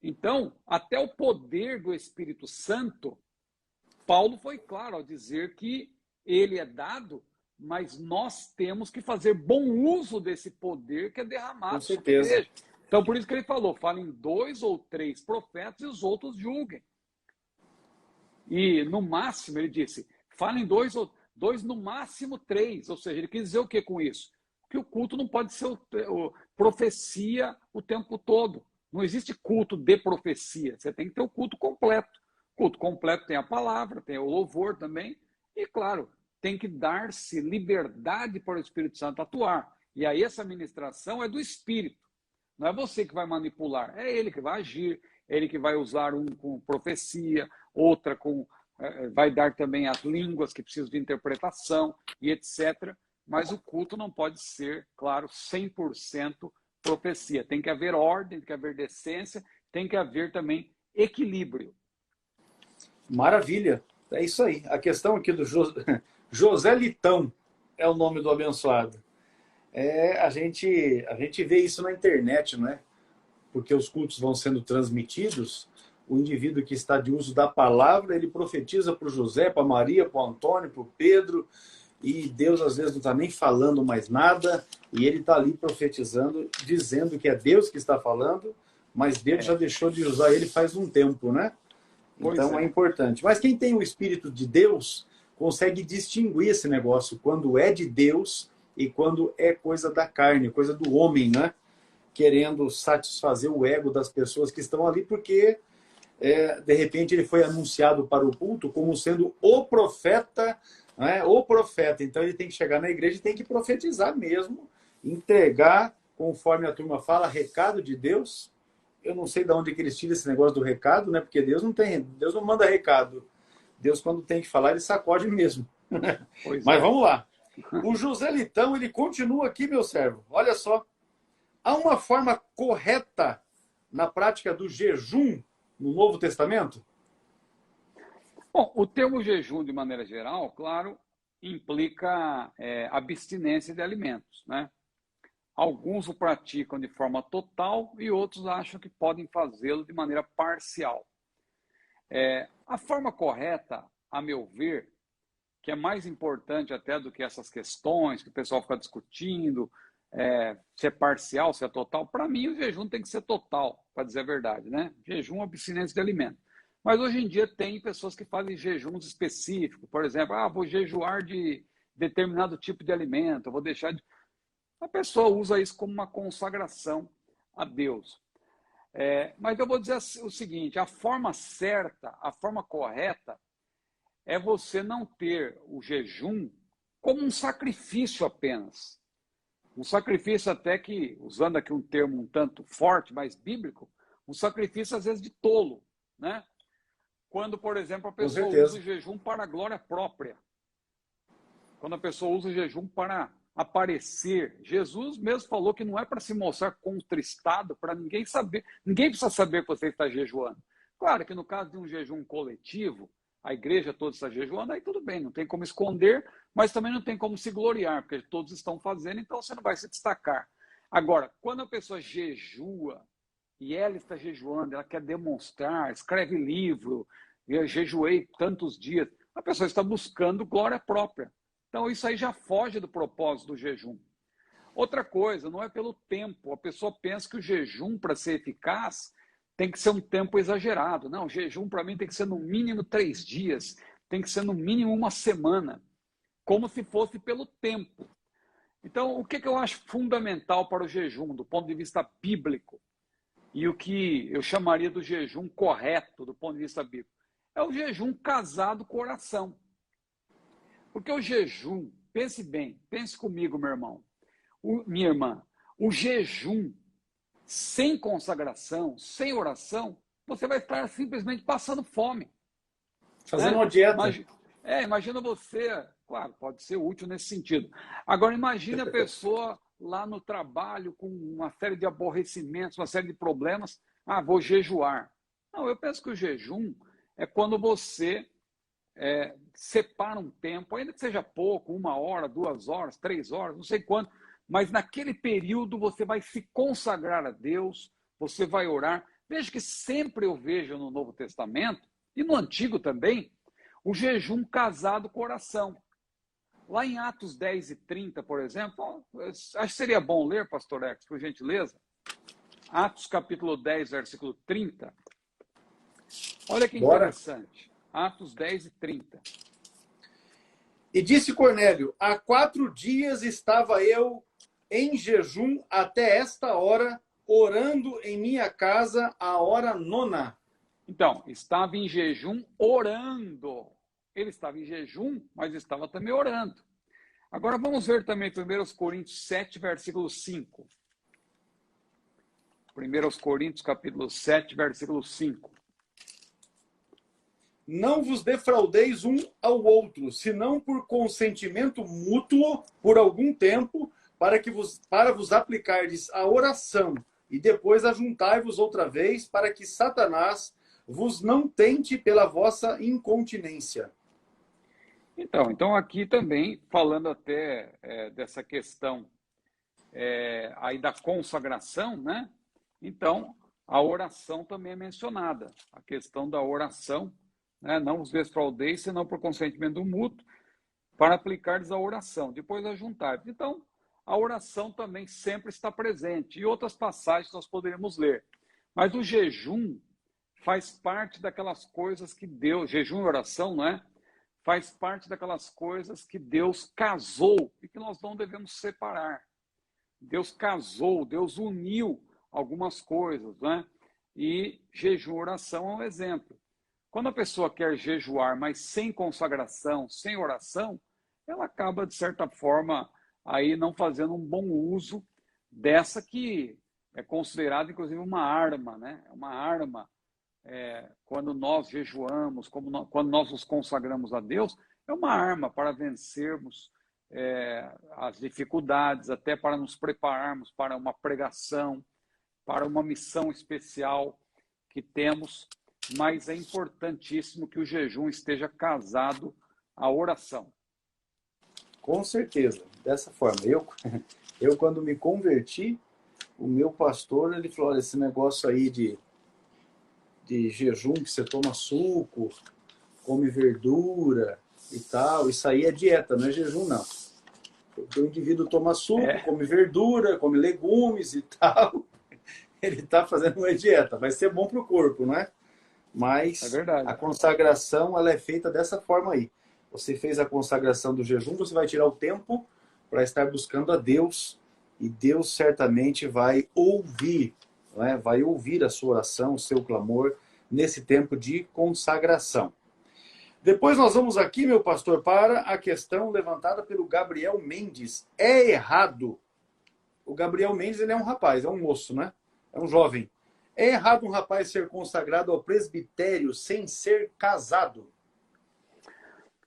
Então, até o poder do Espírito Santo, Paulo foi claro ao dizer que ele é dado, mas nós temos que fazer bom uso desse poder que é derramado sobre a igreja. Então, por isso que ele falou, falem 2 ou 3 profetas e os outros julguem. E, no máximo, ele disse, falem 2, no máximo 3. Ou seja, ele quis dizer o que com isso? Que o culto não pode ser profecia o tempo todo. Não existe culto de profecia. Você tem que ter o culto completo. O culto completo tem a palavra, tem o louvor também. E, claro, tem que dar-se liberdade para o Espírito Santo atuar. E aí essa ministração é do Espírito. Não é você que vai manipular, é ele que vai agir, é ele que vai usar um com profecia, outra com vai dar também as línguas que precisam de interpretação e etc. Mas o culto não pode ser, claro, 100% profecia. Tem que haver ordem, tem que haver decência, tem que haver também equilíbrio. Maravilha. É isso aí. A questão aqui do José Litão é o nome do abençoado. A gente vê isso na internet, não é? Porque os cultos vão sendo transmitidos, o indivíduo que está de uso da palavra, ele profetiza para o José, para Maria, para o Antônio, para o Pedro, e Deus às vezes não está nem falando mais nada, e ele está ali profetizando, dizendo que é Deus que está falando, mas Deus já deixou de usar ele faz um tempo, né? Então é importante. Mas quem tem o Espírito de Deus consegue distinguir esse negócio quando é de Deus e quando é coisa da carne, coisa do homem, né? Querendo satisfazer o ego das pessoas que estão ali, porque de repente ele foi anunciado para o culto como sendo o profeta, né? O profeta. Então ele tem que chegar na igreja e tem que profetizar mesmo, entregar, conforme a turma fala, recado de Deus. Eu não sei de onde que eles tiram esse negócio do recado, né? Porque Deus não manda recado. Deus, quando tem que falar, ele sacode mesmo. Mas vamos lá. O José Litão, ele continua aqui, meu servo. Olha só. Há uma forma correta na prática do jejum no Novo Testamento? Bom, o termo jejum, de maneira geral, claro, implica abstinência de alimentos, né? Alguns o praticam de forma total e outros acham que podem fazê-lo de maneira parcial. A forma correta, a meu ver, que é mais importante até do que essas questões que o pessoal fica discutindo, se é parcial, se é total, para mim o jejum tem que ser total, para dizer a verdade, né? Jejum, abstinência de alimento. Mas hoje em dia tem pessoas que fazem jejuns específicos, por exemplo, vou jejuar de determinado tipo de alimento, vou deixar de... A pessoa usa isso como uma consagração a Deus. Mas eu vou dizer o seguinte, a forma certa, a forma correta, é você não ter o jejum como um sacrifício apenas. Um sacrifício até que, usando aqui um termo um tanto forte, mas bíblico, um sacrifício às vezes de tolo, né? Quando, por exemplo, a pessoa usa o jejum para a glória própria. Quando a pessoa usa o jejum para aparecer. Jesus mesmo falou que não é para se mostrar contristado, para ninguém saber. Ninguém precisa saber que você está jejuando. Claro que no caso de um jejum coletivo, a igreja toda está jejuando, aí tudo bem, não tem como esconder, mas também não tem como se gloriar, porque todos estão fazendo, então você não vai se destacar. Agora, quando a pessoa jejua, e ela está jejuando, ela quer demonstrar, escreve livro, eu jejuei tantos dias, a pessoa está buscando glória própria. Então isso aí já foge do propósito do jejum. Outra coisa, não é pelo tempo, a pessoa pensa que o jejum, para ser eficaz, tem que ser um tempo exagerado. Não, jejum para mim tem que ser no mínimo 3 dias, tem que ser no mínimo 1 semana, como se fosse pelo tempo. Então, o que eu acho fundamental para o jejum, do ponto de vista bíblico, e o que eu chamaria do jejum correto, do ponto de vista bíblico, é o jejum casado com oração. Porque o jejum, pense bem, pense comigo, meu irmão, minha irmã, o jejum sem consagração, sem oração, você vai estar simplesmente passando fome. Fazendo uma dieta. Imagina você, claro, pode ser útil nesse sentido. Agora, imagine a pessoa lá no trabalho com uma série de aborrecimentos, uma série de problemas. Vou jejuar. Não, eu penso que o jejum é quando você separa um tempo, ainda que seja pouco, 1 hora, 2 horas, 3 horas, não sei quanto, mas naquele período você vai se consagrar a Deus, você vai orar. Veja que sempre eu vejo no Novo Testamento, e no Antigo também, o jejum casado com oração. Lá em Atos 10 e 30, por exemplo, acho que seria bom ler, pastor Ex, por gentileza. Atos capítulo 10, versículo 30. Olha que interessante. Atos 10 e 30. E disse Cornélio, há 4 dias estava eu em jejum até esta hora, orando em minha casa a hora 9. Então, estava em jejum orando. Ele estava em jejum, mas estava também orando. Agora vamos ver também 1 Coríntios 7, versículo 5. 1 Coríntios capítulo 7, versículo 5. não vos defraudeis um ao outro, senão por consentimento mútuo por algum tempo, para vos aplicardes a oração, e depois ajuntai-vos outra vez, para que Satanás vos não tente pela vossa incontinência. Então aqui também, falando até dessa questão aí da consagração, né? Então, a oração também é mencionada. A questão da oração, né? Não vos defraudeis, senão por consentimento mútuo, para aplicardes a oração, depois ajuntar. Então, a oração também sempre está presente. E outras passagens nós poderíamos ler. Mas o jejum faz parte daquelas coisas que Deus, jejum e oração, não é? Faz parte daquelas coisas que Deus casou e que nós não devemos separar. Deus casou, Deus uniu algumas coisas, né? E jejum e oração é um exemplo. Quando a pessoa quer jejuar, mas sem consagração, sem oração, ela acaba, de certa forma, aí não fazendo um bom uso dessa que é considerada, inclusive, uma arma, né? Uma arma quando nós jejuamos, quando nós nos consagramos a Deus, é uma arma para vencermos as dificuldades, até para nos prepararmos para uma pregação, para uma missão especial que temos, mas é importantíssimo que o jejum esteja casado à oração. Com certeza, dessa forma. Eu quando me converti, o meu pastor, ele falou, olha, esse negócio aí de jejum, que você toma suco, come verdura e tal, isso aí é dieta, não é jejum, não. Porque o indivíduo toma suco, come verdura, come legumes e tal, ele está fazendo uma dieta. Vai ser bom para o corpo, não é? Mas a consagração, ela é feita dessa forma aí. Você fez a consagração do jejum, você vai tirar o tempo para estar buscando a Deus, e Deus certamente vai ouvir, não é? Vai ouvir a sua oração, o seu clamor, nesse tempo de consagração. Depois nós vamos aqui, meu pastor, para a questão levantada pelo Gabriel Mendes. É errado? O Gabriel Mendes, ele é um rapaz, é um moço, né? É um jovem. É errado um rapaz ser consagrado ao presbitério sem ser casado?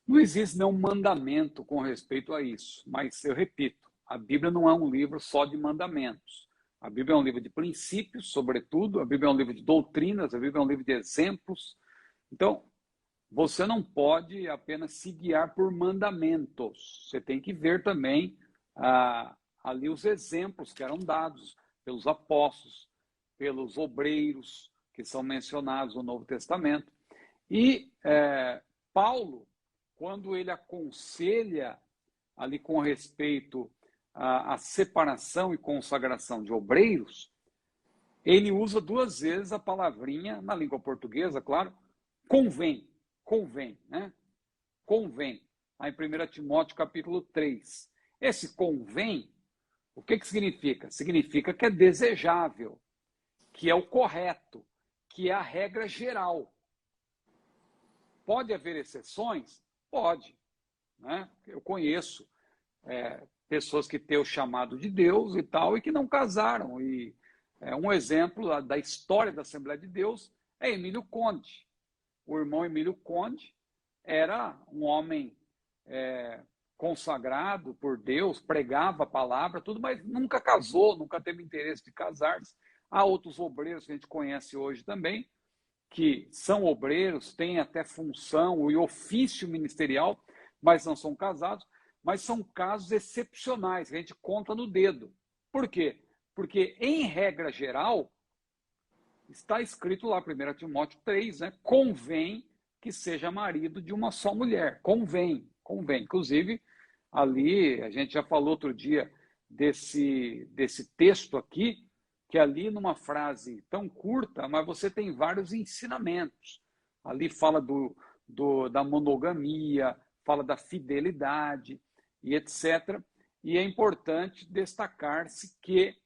Não existe nenhum mandamento com respeito a isso, mas eu repito, a Bíblia não é um livro só de mandamentos. A Bíblia é um livro de princípios, sobretudo, a Bíblia é um livro de doutrinas, a Bíblia é um livro de exemplos. Então, você não pode apenas se guiar por mandamentos. Você tem que ver também ali os exemplos que eram dados pelos apóstolos, pelos obreiros que são mencionados no Novo Testamento. E Paulo, quando ele aconselha ali com respeito à separação e consagração de obreiros, ele usa 2 vezes a palavrinha, na língua portuguesa, claro, convém, né? Convém, aí em 1 Timóteo capítulo 3. Esse convém, o que significa? Significa que é desejável, que é o correto, que é a regra geral. Pode haver exceções? Pode, né? Eu conheço pessoas que têm o chamado de Deus e tal, e que não casaram. E um exemplo da história da Assembleia de Deus é Emílio Conde. O irmão Emílio Conde era um homem consagrado por Deus, pregava a palavra, tudo, mas nunca casou, nunca teve interesse de casar-se. Há outros obreiros que a gente conhece hoje também, que são obreiros, têm até função e ofício ministerial, mas não são casados, mas são casos excepcionais, que a gente conta no dedo. Por quê? Porque, em regra geral, está escrito lá, 1 Timóteo 3, né? Convém que seja marido de uma só mulher. Convém. Inclusive, ali, a gente já falou outro dia desse texto aqui, que ali numa frase tão curta, mas você tem vários ensinamentos. Ali fala da monogamia, fala da fidelidade e etc. E é importante destacar-se que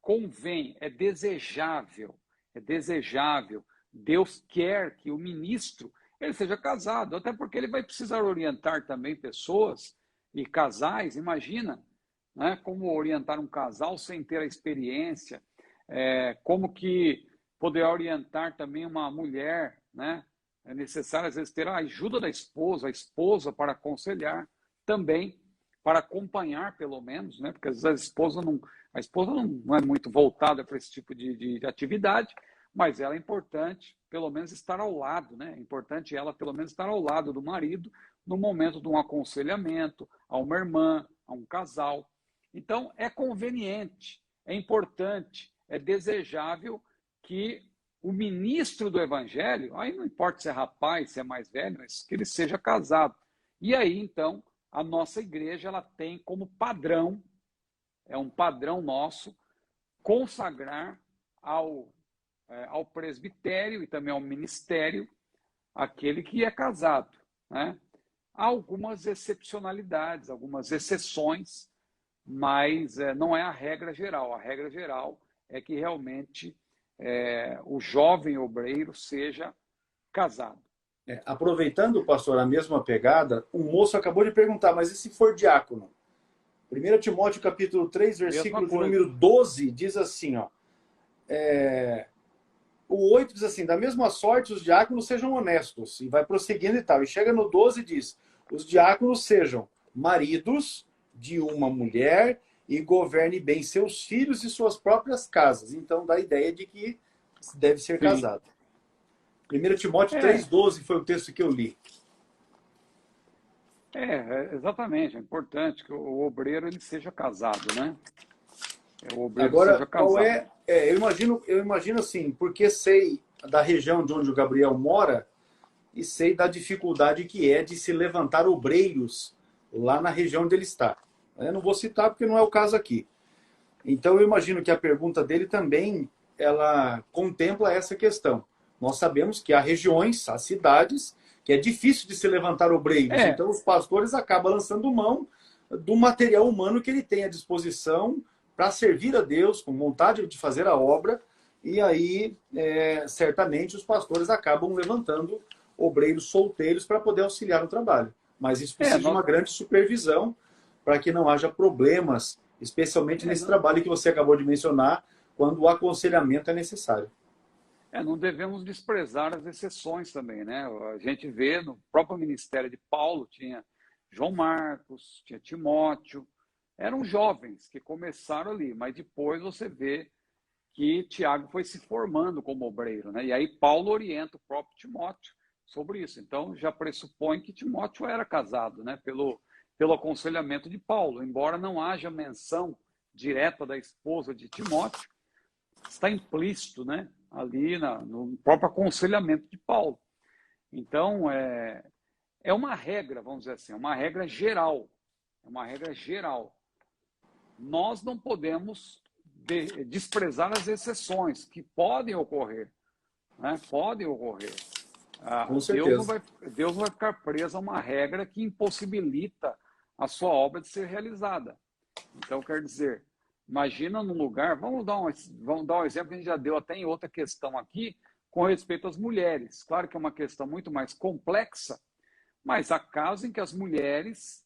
convém, é desejável. Deus quer que o ministro ele seja casado, até porque ele vai precisar orientar também pessoas e casais, imagina, né, como orientar um casal sem ter a experiência, como que poderá orientar também uma mulher, né, é necessário, às vezes, ter a ajuda da esposa, a esposa para aconselhar, também para acompanhar, pelo menos, né? Porque às vezes a esposa não é muito voltada para esse tipo de atividade, mas ela é importante, pelo menos, estar ao lado, né? É importante ela, pelo menos, estar ao lado do marido no momento de um aconselhamento, a uma irmã, a um casal. Então, é conveniente, é importante, é desejável que o ministro do evangelho, aí não importa se é rapaz, se é mais velho, mas que ele seja casado. E aí, então, a nossa igreja ela tem como padrão, é um padrão nosso, consagrar ao presbitério e também ao ministério aquele que é casado, né? Há algumas excepcionalidades, algumas exceções, mas não é a regra geral. A regra geral é que realmente o jovem obreiro seja casado. Aproveitando, pastor, a mesma pegada, um moço acabou de perguntar, mas e se for diácono? 1 Timóteo capítulo 3, versículo de número 12, diz assim, ó, o 8 diz assim, da mesma sorte os diáconos sejam honestos, e vai prosseguindo e tal, e chega no 12 e diz, os diáconos sejam maridos de uma mulher e governe bem seus filhos e suas próprias casas. Então dá a ideia de que deve ser casado. 1 Timóteo 3,12 foi o texto que eu li. Exatamente. É importante que o obreiro ele seja casado, né? O obreiro Agora, seja casado. qual eu imagino assim, porque sei da região de onde o Gabriel mora e sei da dificuldade que é de se levantar obreiros lá na região onde ele está. Eu não vou citar porque não é o caso aqui. Então eu imagino que a pergunta dele também ela contempla essa questão. Nós sabemos que há regiões, há cidades, que é difícil de se levantar obreiros. Então os pastores acabam lançando mão do material humano que ele tem à disposição para servir a Deus, com vontade de fazer a obra. E aí, certamente, os pastores acabam levantando obreiros solteiros para poder auxiliar no trabalho. Mas isso precisa de uma grande supervisão para que não haja problemas, especialmente nesse trabalho que você acabou de mencionar, quando o aconselhamento é necessário. Não devemos desprezar as exceções também, né? A gente vê no próprio ministério de Paulo, tinha João Marcos, tinha Timóteo, eram jovens que começaram ali, mas depois você vê que Tiago foi se formando como obreiro, né? E aí Paulo orienta o próprio Timóteo sobre isso. Então já pressupõe que Timóteo era casado, né? Pelo aconselhamento de Paulo, embora não haja menção direta da esposa de Timóteo, está implícito, né? Ali no próprio aconselhamento de Paulo. Então, é uma regra, vamos dizer assim, uma regra geral. É uma regra geral. Nós não podemos desprezar as exceções que podem ocorrer. Né? Podem ocorrer. Com certeza. Deus não vai ficar preso a uma regra que impossibilita a sua obra de ser realizada. Então, quer dizer, imagina num lugar, vamos dar um exemplo que a gente já deu até em outra questão aqui, com respeito às mulheres. Claro que é uma questão muito mais complexa, mas há casos em que as mulheres,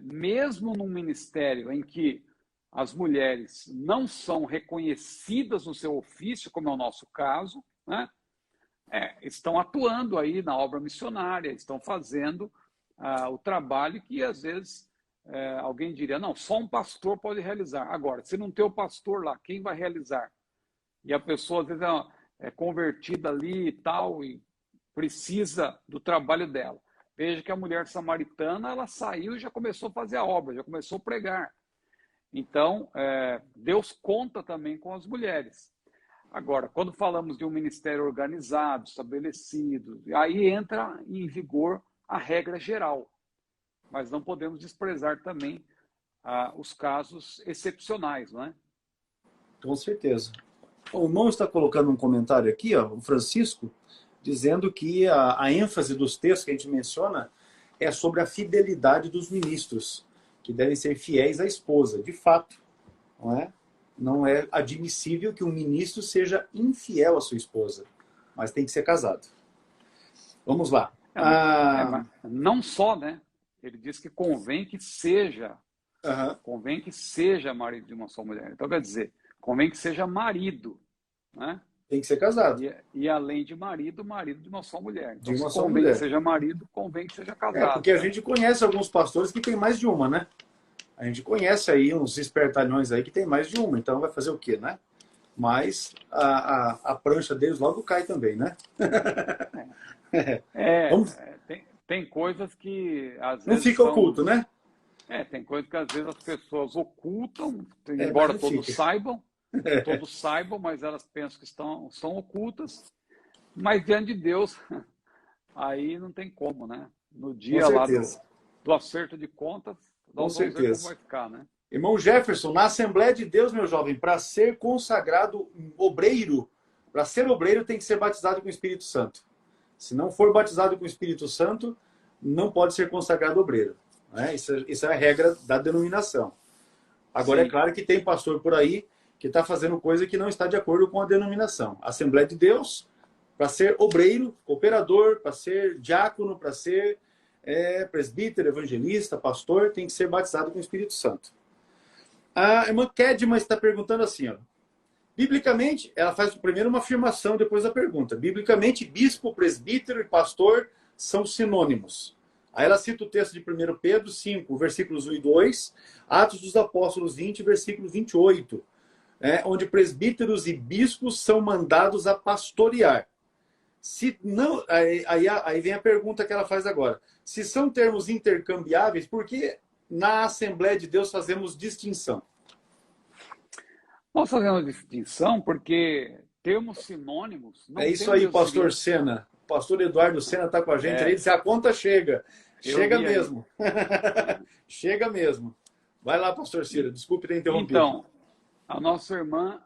mesmo num ministério em que as mulheres não são reconhecidas no seu ofício, como é o nosso caso, né? Estão atuando aí na obra missionária, estão fazendo o trabalho que às vezes alguém diria, não, só um pastor pode realizar. Agora, se não tem o pastor lá, quem vai realizar? E a pessoa às vezes é convertida ali e tal, e precisa do trabalho dela. Veja que a mulher samaritana, ela saiu e já começou a fazer a obra, já começou a pregar. Então, Deus conta também com as mulheres. Agora, quando falamos de um ministério organizado, estabelecido, aí entra em vigor a regra geral. Mas não podemos desprezar também os casos excepcionais, não é? Com certeza. O irmão está colocando um comentário aqui, ó, o Francisco, dizendo que a ênfase dos textos que a gente menciona é sobre a fidelidade dos ministros, que devem ser fiéis à esposa. De fato, não é admissível que um ministro seja infiel à sua esposa, mas tem que ser casado. Vamos lá. Não só, né? Ele diz que convém que seja marido de uma só mulher. Então, quer dizer, convém que seja marido, né? Tem que ser casado. E além de marido, marido de uma só mulher. Então, De uma se só convém que mulher. seja marido, convém que seja casado. Porque a gente conhece alguns pastores que tem mais de uma, né? A gente conhece aí uns espertalhões aí que tem mais de uma, então vai fazer o quê, né? Mas a prancha deles logo cai também, né? Vamos... Tem coisas que às Não vezes fica oculto, né? tem coisas que às vezes as pessoas ocultam, embora todos saibam, mas elas pensam que são ocultas. Mas diante de Deus, aí não tem como, né? No dia lá do acerto de contas, nós vamos ver como vai ficar, né? Irmão Jefferson, na Assembleia de Deus, meu jovem, para ser consagrado obreiro, para ser obreiro tem que ser batizado com o Espírito Santo. Se não for batizado com o Espírito Santo, não pode ser consagrado obreiro. Né? Isso é a regra da denominação. Agora, sim, é claro que tem pastor por aí que está fazendo coisa que não está de acordo com a denominação. A Assembleia de Deus, para ser obreiro, cooperador, para ser diácono, para ser presbítero, evangelista, pastor, tem que ser batizado com o Espírito Santo. A irmã Kedma está perguntando assim, ó. Biblicamente, ela faz primeiro uma afirmação, depois a pergunta. Biblicamente, bispo, presbítero e pastor são sinônimos. Aí ela cita o texto de 1 Pedro 5, versículos 1 e 2, Atos dos Apóstolos 20, versículo 28, onde presbíteros e bispos são mandados a pastorear. Se não, aí vem a pergunta que ela faz agora. Se são termos intercambiáveis, por que na Assembleia de Deus fazemos distinção? Nós fazemos distinção porque termos sinônimos... Não isso aí, pastor Sena. O pastor Eduardo Sena está com a gente aí. Disse, a conta chega. Chega mesmo. Chega mesmo. Vai lá, pastor Ciro. Desculpe ter interrompido. Então, a nossa irmã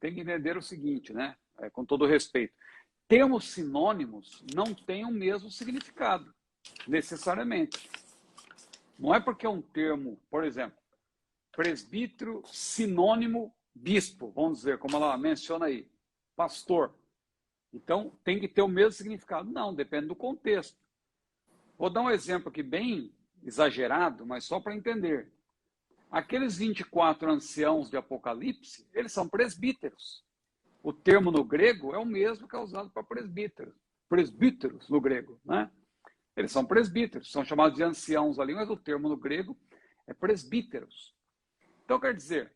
tem que entender o seguinte, né? Com todo respeito. Termos sinônimos não têm o mesmo significado, necessariamente. Não é porque é um termo, por exemplo, presbítero, sinônimo, bispo, vamos dizer, como ela menciona aí, pastor. Então, tem que ter o mesmo significado. Não, depende do contexto. Vou dar um exemplo aqui bem exagerado, mas só para entender. Aqueles 24 anciãos de Apocalipse, eles são presbíteros. O termo no grego é o mesmo que é usado para presbíteros. Presbíteros no grego, né? Eles são presbíteros, são chamados de anciãos ali, mas o termo no grego é presbíteros. Então, quer dizer,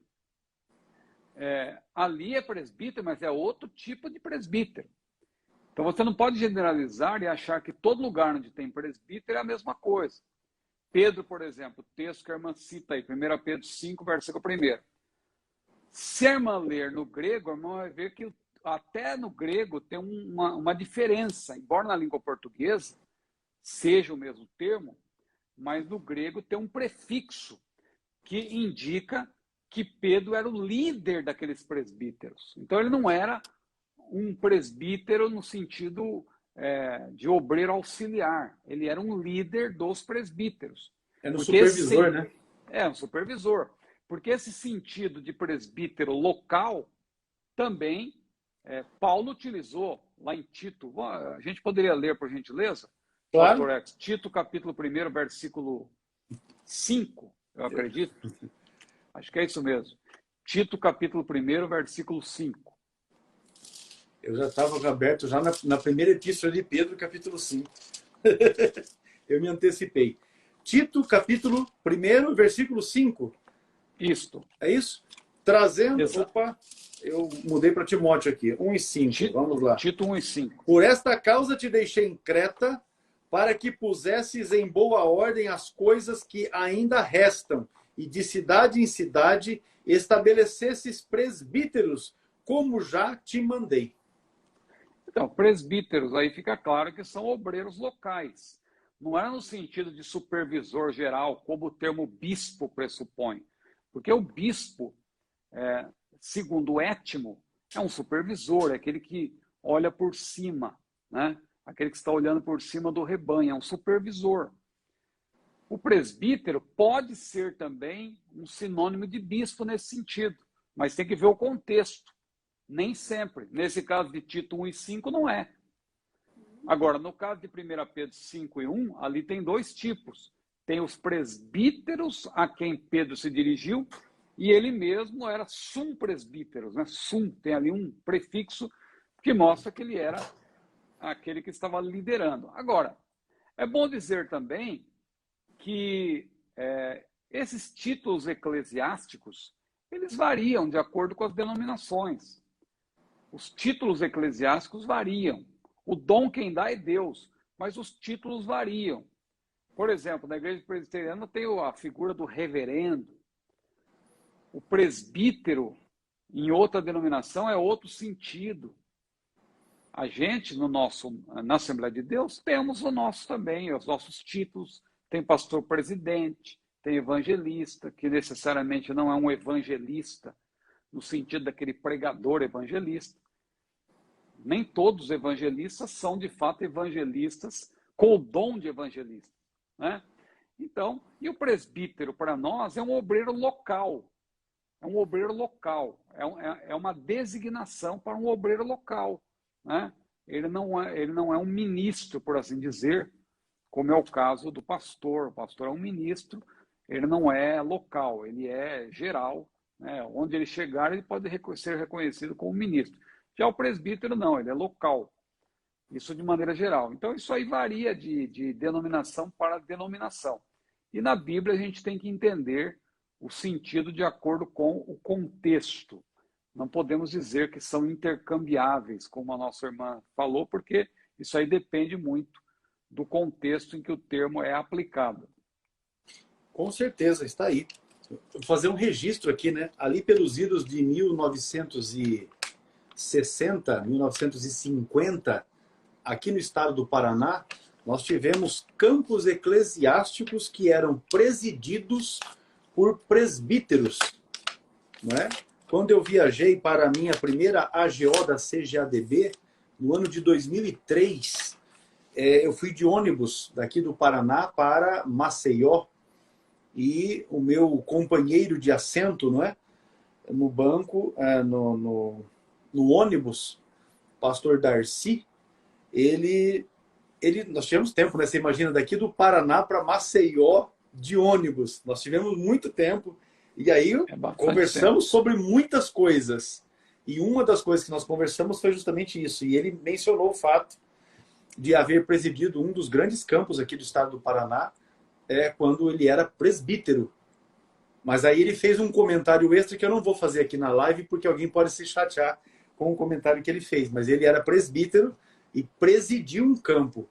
ali é presbítero, mas é outro tipo de presbítero. Então, você não pode generalizar e achar que todo lugar onde tem presbítero é a mesma coisa. Pedro, por exemplo, o texto que a irmã cita aí, 1 Pedro 5, versículo 1. Se a irmã ler no grego, a irmã vai ver que até no grego tem uma diferença. Embora na língua portuguesa seja o mesmo termo, mas no grego tem um prefixo que indica que Pedro era o líder daqueles presbíteros. Então ele não era um presbítero no sentido de obreiro auxiliar. Ele era um líder dos presbíteros. Era um supervisor, né? Um supervisor. Porque esse sentido de presbítero local também Paulo utilizou lá em Tito. A gente poderia ler, por gentileza? Claro. Pastor X, Tito, capítulo 1, versículo 5, eu acredito. Acho que é isso mesmo. Tito, capítulo 1, versículo 5. Eu já estava aberto já na primeira epístola de Pedro, capítulo 5. Eu me antecipei. Tito, capítulo 1, versículo 5. Isto. É isso? Trazendo... Exato. Opa, eu mudei para Timóteo aqui. 1 e 5, vamos lá. Tito 1 e 5. Por esta causa te deixei em Creta, para que pusesses em boa ordem as coisas que ainda restam, e de cidade em cidade estabelecesses presbíteros, como já te mandei. Então, presbíteros, aí fica claro que são obreiros locais. Não é no sentido de supervisor geral, como o termo bispo pressupõe. Porque o bispo, segundo o Étimo, é um supervisor, é aquele que olha por cima, né? Aquele que está olhando por cima do rebanho, é um supervisor. O presbítero pode ser também um sinônimo de bispo nesse sentido, mas tem que ver o contexto. Nem sempre. Nesse caso de Tito 1 e 5, não é. Agora, no caso de 1 Pedro 5 e 1, ali tem dois tipos. Tem os presbíteros a quem Pedro se dirigiu, e ele mesmo era sum presbíteros, né? Sum, tem ali um prefixo que mostra que ele era aquele que estava liderando. Agora, é bom dizer também que esses títulos eclesiásticos, eles variam de acordo com as denominações. Os títulos eclesiásticos variam. O dom quem dá é Deus, mas os títulos variam. Por exemplo, na igreja presbiteriana tem a figura do reverendo. O presbítero, em outra denominação, é outro sentido. A gente, na Assembleia de Deus, temos o nosso também, os nossos títulos. Tem pastor presidente, tem evangelista, que necessariamente não é um evangelista, no sentido daquele pregador evangelista. Nem todos os evangelistas são, de fato, evangelistas com o dom de evangelista, né? Então, e o presbítero, para nós, é um obreiro local. É um obreiro local. É uma designação para um obreiro local, né? Ele não é um ministro, por assim dizer, como é o caso do pastor. O pastor é um ministro, ele não é local, ele é geral, né? Onde ele chegar, ele pode ser reconhecido como ministro. Já o presbítero não, ele é local. Isso de maneira geral. Então, isso aí varia de denominação para denominação. E na Bíblia a gente tem que entender o sentido de acordo com o contexto. Não podemos dizer que são intercambiáveis, como a nossa irmã falou, porque isso aí depende muito do contexto em que o termo é aplicado. Com certeza, está aí. Vou fazer um registro aqui, né? Ali pelos idos de 1960, 1950, aqui no estado do Paraná, nós tivemos campos eclesiásticos que eram presididos por presbíteros, não é? Quando eu viajei para a minha primeira AGO da CGADB, no ano de 2003, eu fui de ônibus daqui do Paraná para Maceió, e o meu companheiro de assento, não é? No banco, no ônibus, pastor Darcy, nós tivemos tempo, né? Você imagina, daqui do Paraná para Maceió de ônibus. Nós tivemos muito tempo. E aí conversamos sobre muitas coisas. E uma das coisas que nós conversamos foi justamente isso. E ele mencionou o fato de haver presidido um dos grandes campos aqui do estado do Paraná, quando ele era presbítero. Mas aí ele fez um comentário extra que eu não vou fazer aqui na live, porque alguém pode se chatear com o comentário que ele fez. Mas ele era presbítero e presidiu um campo,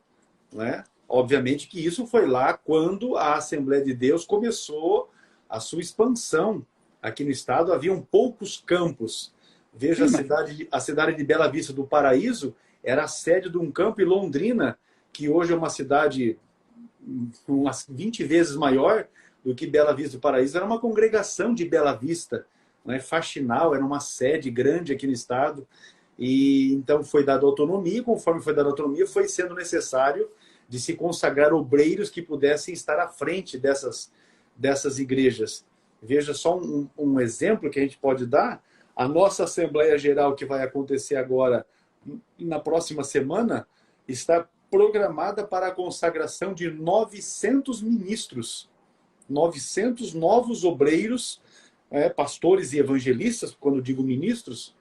né? Obviamente que isso foi lá quando a Assembleia de Deus começou a sua expansão aqui no estado. Haviam poucos campos. Veja, a cidade de Bela Vista do Paraíso era a sede de um campo, e Londrina, que hoje é uma cidade umas 20 vezes maior do que Bela Vista do Paraíso, era uma congregação de Bela Vista, né? Faxinal, era uma sede grande aqui no estado. E então foi dada autonomia, conforme foi dada autonomia, foi sendo necessário de se consagrar obreiros que pudessem estar à frente dessas igrejas. Veja só um exemplo que a gente pode dar. A nossa Assembleia Geral, que vai acontecer agora na próxima semana, está programada para a consagração de 900 ministros, 900 novos obreiros, pastores e evangelistas, quando digo ministros,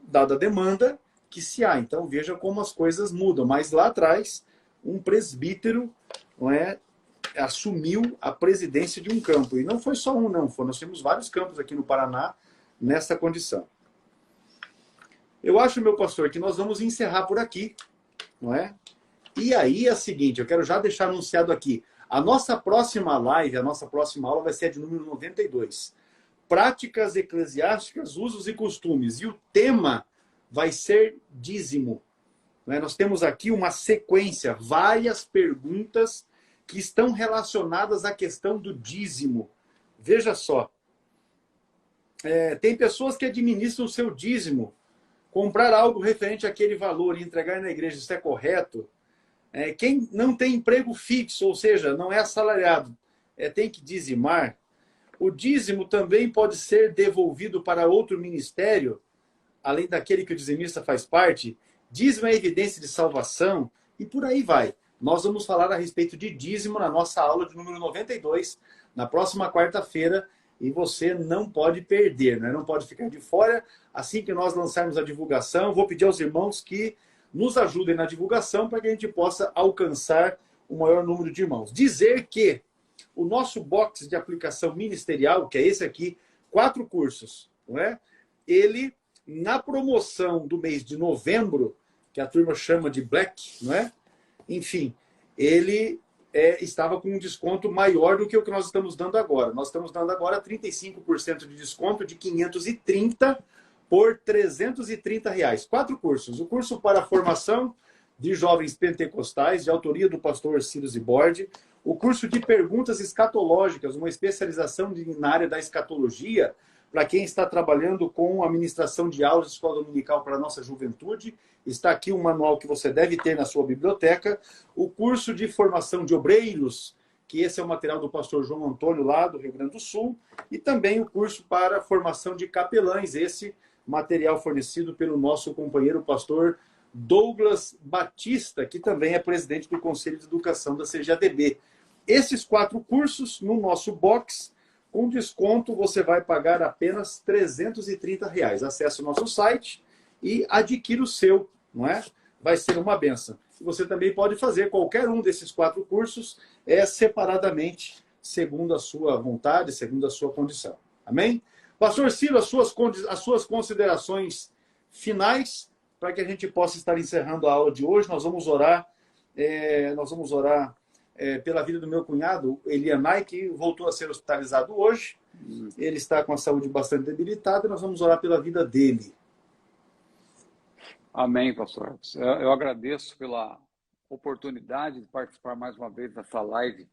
dada a demanda que se há. Então veja como as coisas mudam. Mas lá atrás, um presbítero, assumiu a presidência de um campo. E não foi só um, não. Nós temos vários campos aqui no Paraná nessa condição. Eu acho, meu pastor, que nós vamos encerrar por aqui, não é? E aí é o seguinte, eu quero já deixar anunciado aqui. A nossa próxima live, a nossa próxima aula vai ser a de número 92. Práticas eclesiásticas, usos e costumes. E o tema vai ser dízimo. Nós temos aqui uma sequência, várias perguntas que estão relacionadas à questão do dízimo. Veja só. Tem pessoas que administram o seu dízimo. Comprar algo referente àquele valor e entregar na igreja, isso é correto? Quem não tem emprego fixo, ou seja, não é assalariado, tem que dizimar. O dízimo também pode ser devolvido para outro ministério, além daquele que o dizimista faz parte. Dízimo é evidência de salvação, e por aí vai. Nós vamos falar a respeito de dízimo na nossa aula de número 92, na próxima quarta-feira, e você não pode perder, né? Não pode ficar de fora. Assim que nós lançarmos a divulgação, vou pedir aos irmãos que nos ajudem na divulgação para que a gente possa alcançar o maior número de irmãos. Dizer que o nosso box de aplicação ministerial, que é esse aqui, 4 cursos, não é? Ele, na promoção do mês de novembro, que a turma chama de Black, não é? Enfim, ele estava com um desconto maior do que o que nós estamos dando agora. Nós estamos dando agora 35% de desconto de 530 por R$330. 4 cursos. O curso para a formação de jovens pentecostais, de autoria do pastor Ciro Zibordi. O curso de perguntas escatológicas, uma especialização na área da escatologia, para quem está trabalhando com administração de aulas de escola dominical para a nossa juventude. Está aqui um manual que você deve ter na sua biblioteca. O curso de formação de obreiros, que esse é o material do pastor João Antônio, lá do Rio Grande do Sul. E também o curso para formação de capelães, esse material fornecido pelo nosso companheiro pastor Douglas Batista, que também é presidente do Conselho de Educação da CGADB. Esses 4 cursos no nosso box, com desconto, você vai pagar apenas R$330. Acesse o nosso site e adquira o seu, não é? Vai ser uma benção. E você também pode fazer qualquer um desses 4 cursos separadamente, segundo a sua vontade, segundo a sua condição. Amém? Pastor Ciro, as suas considerações finais, para que a gente possa estar encerrando a aula de hoje. Nós vamos orar, pela vida do meu cunhado, Elianai, que voltou a ser hospitalizado hoje. Ele está com a saúde bastante debilitada, e nós vamos orar pela vida dele. Amém, pastor. Eu agradeço pela oportunidade de participar mais uma vez dessa live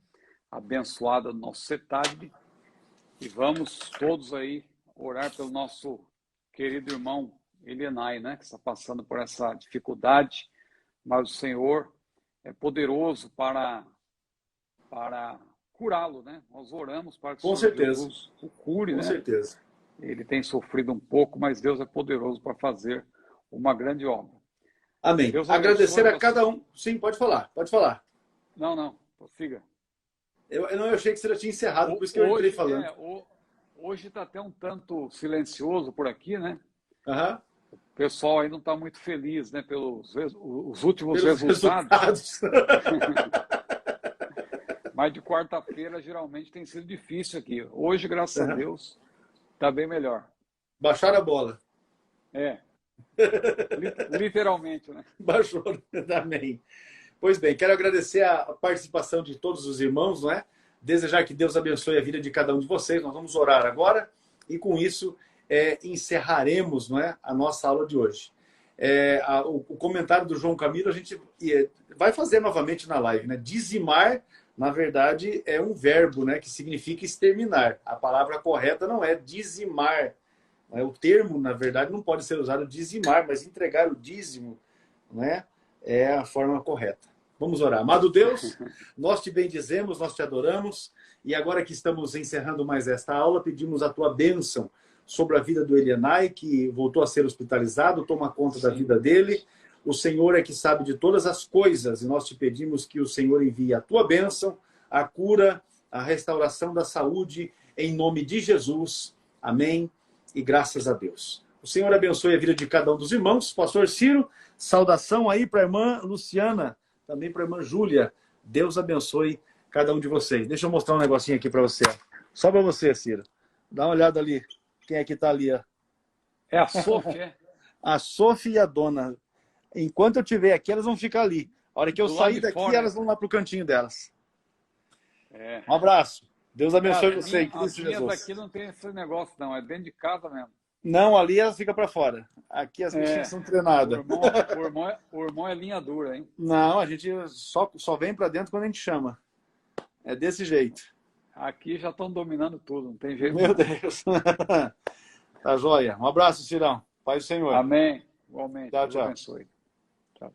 abençoada do nosso CETAD. E vamos todos aí orar pelo nosso querido irmão Elianai, né, que está passando por essa dificuldade, mas o Senhor é poderoso para curá-lo, né? Nós oramos para que o Senhor Jesus o cure, né? Com certeza. Ele tem sofrido um pouco, mas Deus é poderoso para fazer uma grande obra. Amém. Agradecer a cada um. Sim, pode falar, pode falar. Não, prossiga. Eu achei que você já tinha encerrado, por isso que eu entrei falando. Hoje está até um tanto silencioso por aqui, né? Uhum. O pessoal aí não está muito feliz, né? Pelos os últimos resultados. Mas de quarta-feira, geralmente, tem sido difícil aqui. Hoje, graças a Deus, está bem melhor. Baixaram a bola. Literalmente, né? Baixou, amém. Pois bem, quero agradecer a participação de todos os irmãos, não é? Desejar que Deus abençoe a vida de cada um de vocês. Nós vamos orar agora e, com isso, encerraremos, não é, a nossa aula de hoje. O comentário do João Camilo a gente vai fazer novamente na live, né? Dizimar, na verdade, é um verbo, né, que significa exterminar. A palavra correta não é dizimar. O termo, na verdade, não pode ser usado dizimar, mas entregar o dízimo, né, é a forma correta. Vamos orar. Amado Deus, nós te bendizemos, nós te adoramos, e agora que estamos encerrando mais esta aula, pedimos a tua bênção sobre a vida do Elianai, que voltou a ser hospitalizado, toma conta da vida dele. O Senhor é que sabe de todas as coisas, e nós te pedimos que o Senhor envie a tua bênção, a cura, a restauração da saúde, em nome de Jesus. Amém. E graças a Deus. O Senhor abençoe a vida de cada um dos irmãos. Pastor Ciro, saudação aí para a irmã Luciana, também para a irmã Júlia. Deus abençoe cada um de vocês. Deixa eu mostrar um negocinho aqui para você. Só para você, Ciro. Dá uma olhada ali. Quem é que está ali? Ó. É a Sofia. A Sofia e a dona. Enquanto eu estiver aqui, elas vão ficar ali. A hora que eu sair daqui, fora, elas vão lá para o cantinho delas. Um abraço. Deus abençoe você. As minhas aqui não tem esse negócio, não. É dentro de casa mesmo. Não, ali elas ficam para fora. Aqui as bichinhas são treinadas. O irmão é linha dura, hein? Não, a gente só vem para dentro quando a gente chama. É desse jeito. Aqui já estão dominando tudo, não tem jeito. Meu Deus. Tá joia. Um abraço, Cirão. Pai do Senhor. Amém. Igualmente. Tchau, Deus tchau. abençoe. Tchau.